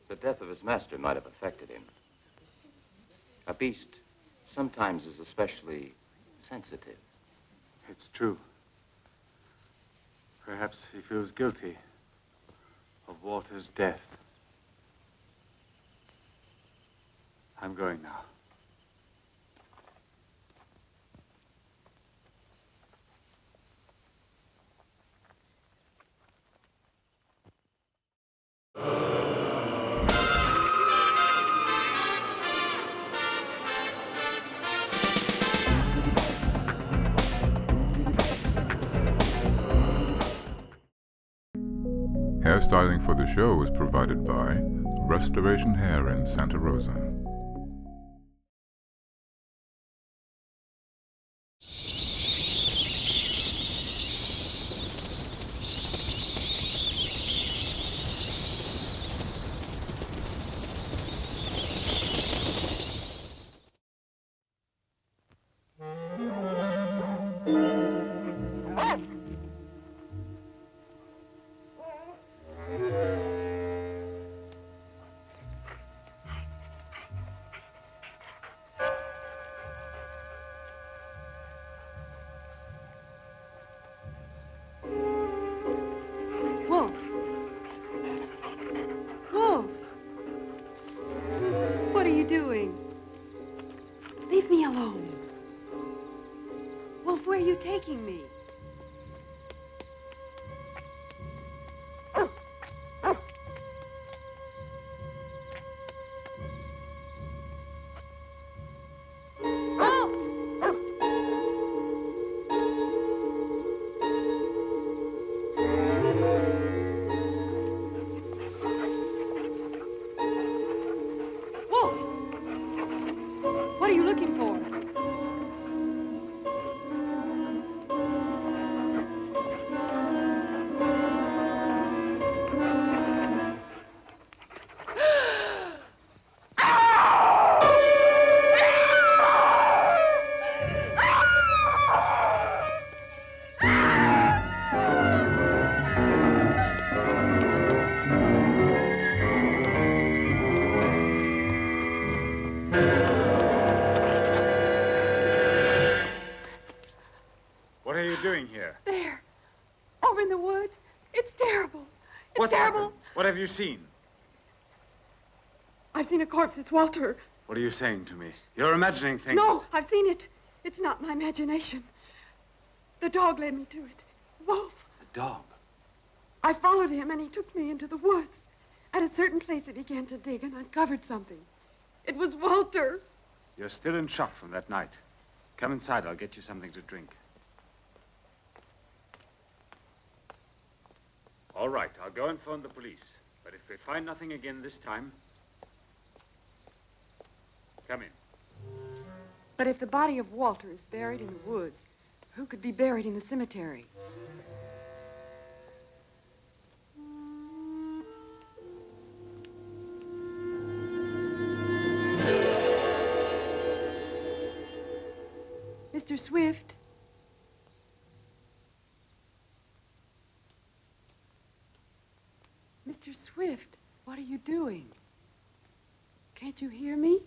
The death of his master might have affected him. A beast sometimes is especially sensitive. It's true. Perhaps he feels guilty of Walter's death. I'm going now. Hairstyling for the show was provided by Restoration Hair in Santa Rosa. Wolf! Wolf! What are you doing? Leave me alone. Wolf, where are you taking me? What are you looking for? What are you doing here? There. Over in the woods. It's terrible. It's What's terrible. happened? What have you seen? I've seen a corpse. It's Walter. What are you saying to me? You're imagining things. No, I've seen it. It's not my imagination. The dog led me to it. Wolf. The dog? I followed him and he took me into the woods. At a certain place he began to dig and uncovered something. It was Walter. You're still in shock from that night. Come inside. I'll get you something to drink. All right, I'll go and phone the police. But if we find nothing again this time, come in. But if the body of Walter is buried in the woods, who could be buried in the cemetery? Mr. Swift. Mr. Swift, what are you doing? Can't you hear me?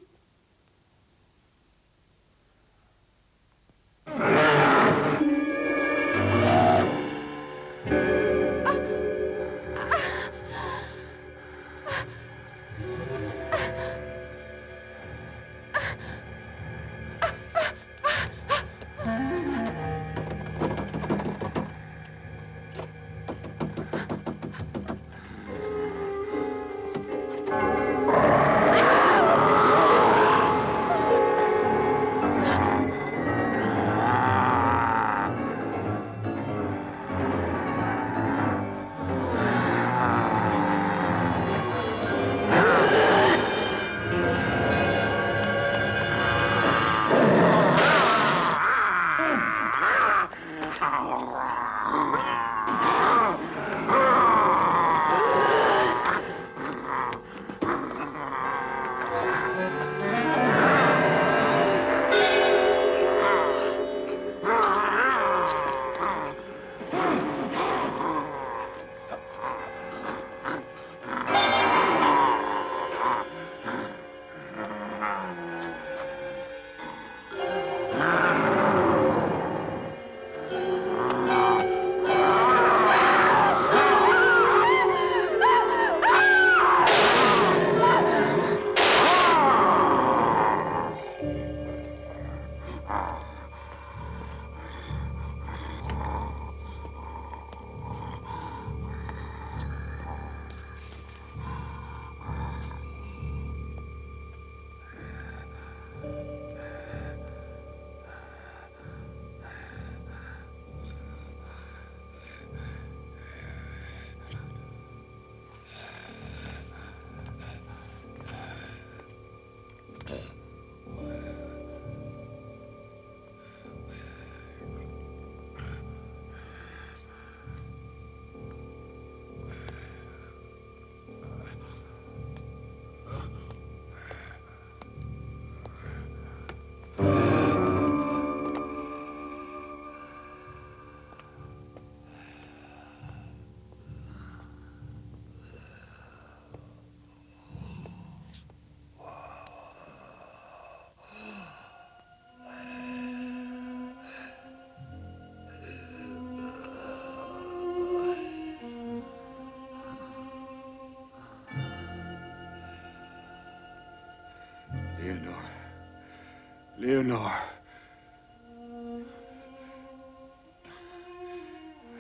Leonore.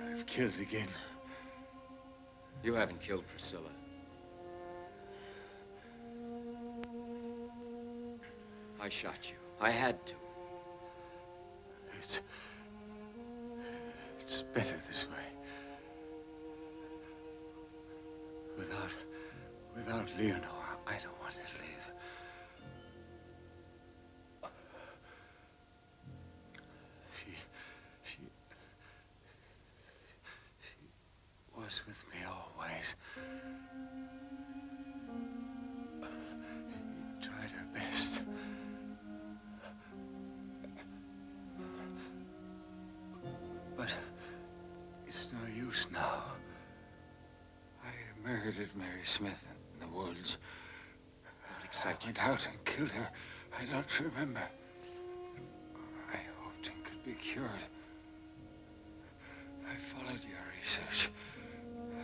I've killed again. You haven't killed Priscilla. I shot you. I had to. It's better this way. Without Leonore, I don't want to live. She was with me always. She tried her best. But it's no use now. I murdered Mary Smith in the woods. I went out and killed her. I don't remember. I hoped it could be cured. I followed your research.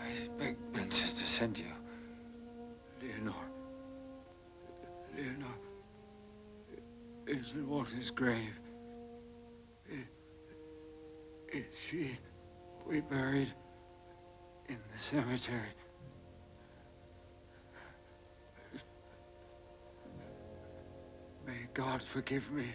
I begged Benson to send you. Leonore is in Walter's grave. Is she we buried in the cemetery? May God forgive me.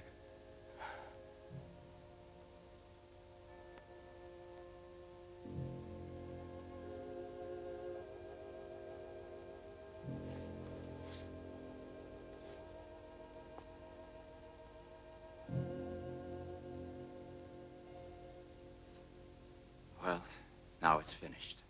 Well, now it's finished.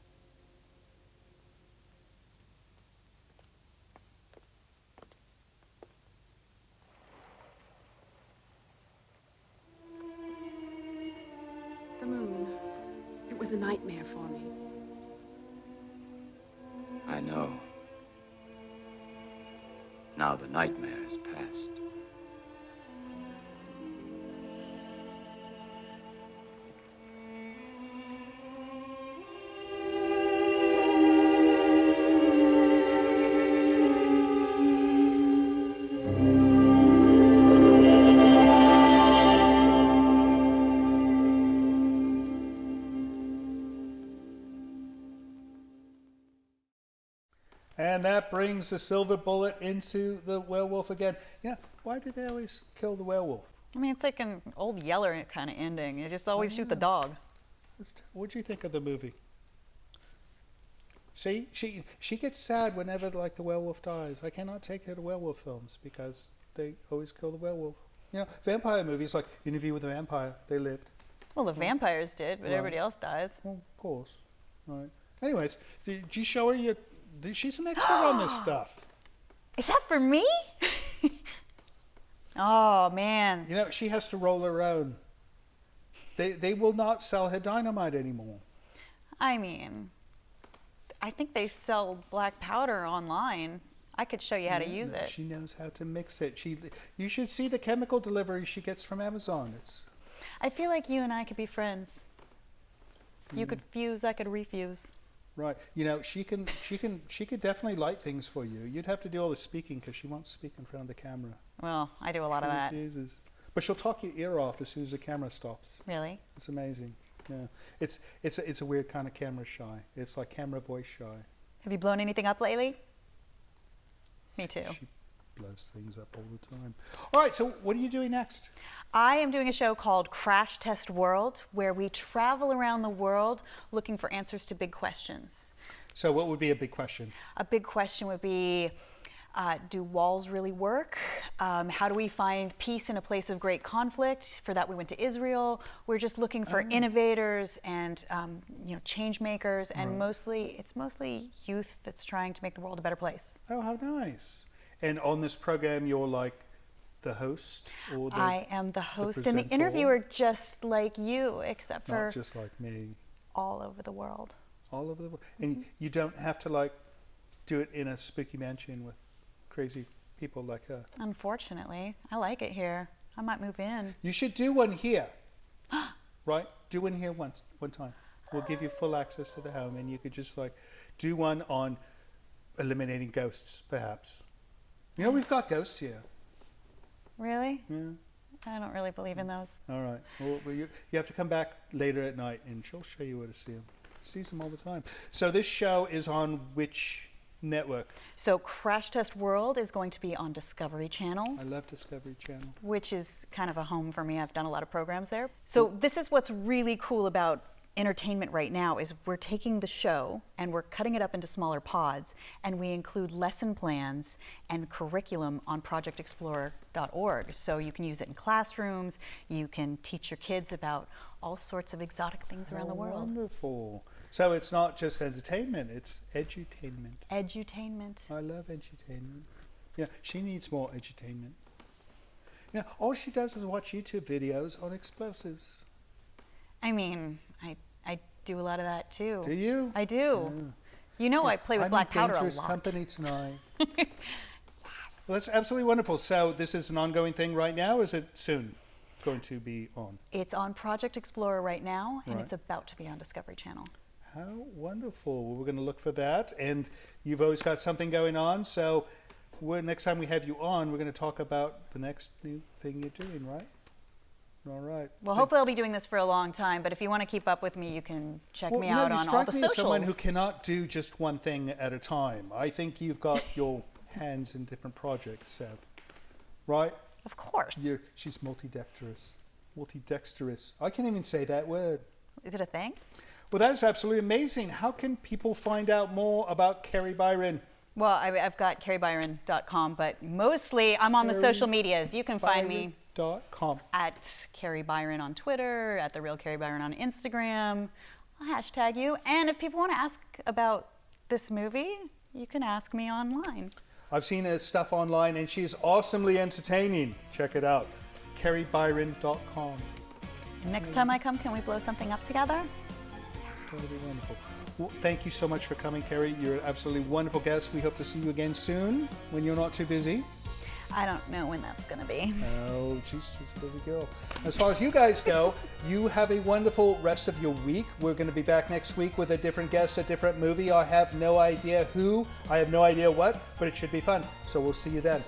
was a nightmare for me. I know. Now the nightmare is past. And that brings the silver bullet into the werewolf again. Yeah, why did they always kill the werewolf? I mean, it's like an old Yeller kind of ending. You just always shoot the dog. What'd you think of the movie? See, she gets sad whenever like the werewolf dies. I cannot take her to werewolf films because they always kill the werewolf. You know, vampire movies like Interview with a Vampire, they lived. Well, the vampires did, but everybody else dies. Well, of course. Right. Anyways, did you show her your... She's an expert on this stuff. Is that for me? Oh, man. You know, she has to roll her own. They will not sell her dynamite anymore. I mean, I think they sell black powder online. I could show you how to use it. She knows how to mix it. You should see the chemical delivery she gets from Amazon. I feel like you and I could be friends. You could fuse, I could refuse. Right. You know, she could definitely light things for you. You'd have to do all the speaking because she won't speak in front of the camera. Well, I do a lot of that. Refuses. But she'll talk your ear off as soon as the camera stops. Really? It's amazing. Yeah. It's a weird kind of camera shy. It's like camera voice shy. Have you blown anything up lately? Me too. She blows things up all the time. All right, so what are you doing next? I am doing a show called Crash Test World, where we travel around the world looking for answers to big questions. So what would be a big question? A big question would be, do walls really work? How do we find peace in a place of great conflict? For that, we went to Israel. We're just looking for innovators and change makers, and it's mostly youth that's trying to make the world a better place. Oh, how nice. And on this program, you're like the host? Or I am the host and the interviewer, just like you, except for... Not just like me. All over the world. All over the world. And you don't have to like do it in a spooky mansion with crazy people like her. Unfortunately. I like it here. I might move in. You should do one here. Right? Do one here one time. We'll give you full access to the home, and you could just like do one on eliminating ghosts, perhaps. You know, we've got ghosts here. Really? Yeah. I don't really believe in those. All right. Well, you have to come back later at night, and she'll show you where to see them. She sees them all the time. So this show is on which network? So Crash Test World is going to be on Discovery Channel. I love Discovery Channel. Which is kind of a home for me. I've done a lot of programs there. So this is what's really cool about entertainment right now is we're taking the show and we're cutting it up into smaller pods, and we include lesson plans and curriculum on projectexplorer.org. So you can use it in classrooms, you can teach your kids about all sorts of exotic things around the world. Wonderful. So it's not just entertainment, it's edutainment. Edutainment. I love edutainment. Yeah, she needs more edutainment. Yeah, all she does is watch YouTube videos on explosives. I mean, I do a lot of that too. Do you? I do. Yeah. You know, I play with black powder a lot. I'm in dangerous company tonight. Well, that's absolutely wonderful. So this is an ongoing thing right now, or is it soon going to be on? It's on Project Explorer right now, and it's about to be on Discovery Channel. How wonderful. Well, we're going to look for that. And you've always got something going on. So next time we have you on, we're going to talk about the next new thing you're doing, right? All right. Well, hopefully I'll be doing this for a long time, but if you want to keep up with me, you can check me out on all the socials. You strike me as someone who cannot do just one thing at a time. I think you've got your hands in different projects, so, right? Of course. She's multidexterous. Multidexterous. I can't even say that word. Is it a thing? Well, that is absolutely amazing. How can people find out more about Kari Byron? Well, I've got KariByron.com, but mostly I'm on the social medias. You can find me at Kari Byron on Twitter, at The Real Kari Byron on Instagram. I'll hashtag you. And if people want to ask about this movie, you can ask me online. I've seen her stuff online, and she is awesomely entertaining. Check it out. KariByron.com. And next time I come, can we blow something up together? That'll be wonderful. Well, thank you so much for coming, Kari. You're an absolutely wonderful guest. We hope to see you again soon when you're not too busy. I don't know when that's going to be. Oh, she's a busy girl. As far as you guys go, you have a wonderful rest of your week. We're going to be back next week with a different guest, a different movie. I have no idea who, I have no idea what, but it should be fun. So we'll see you then.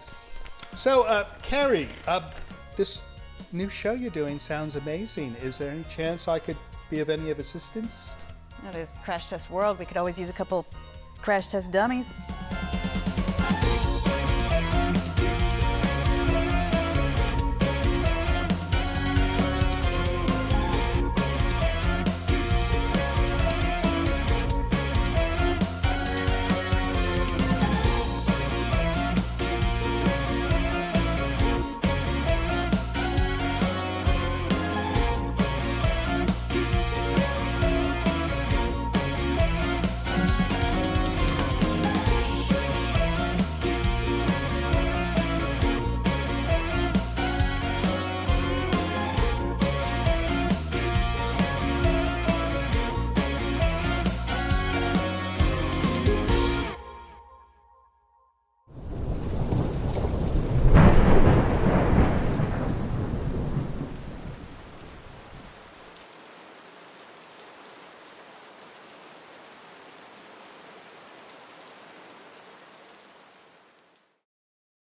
So, Kari, this new show you're doing sounds amazing. Is there any chance I could be of any assistance? That is Crash Test World. We could always use a couple crash test dummies.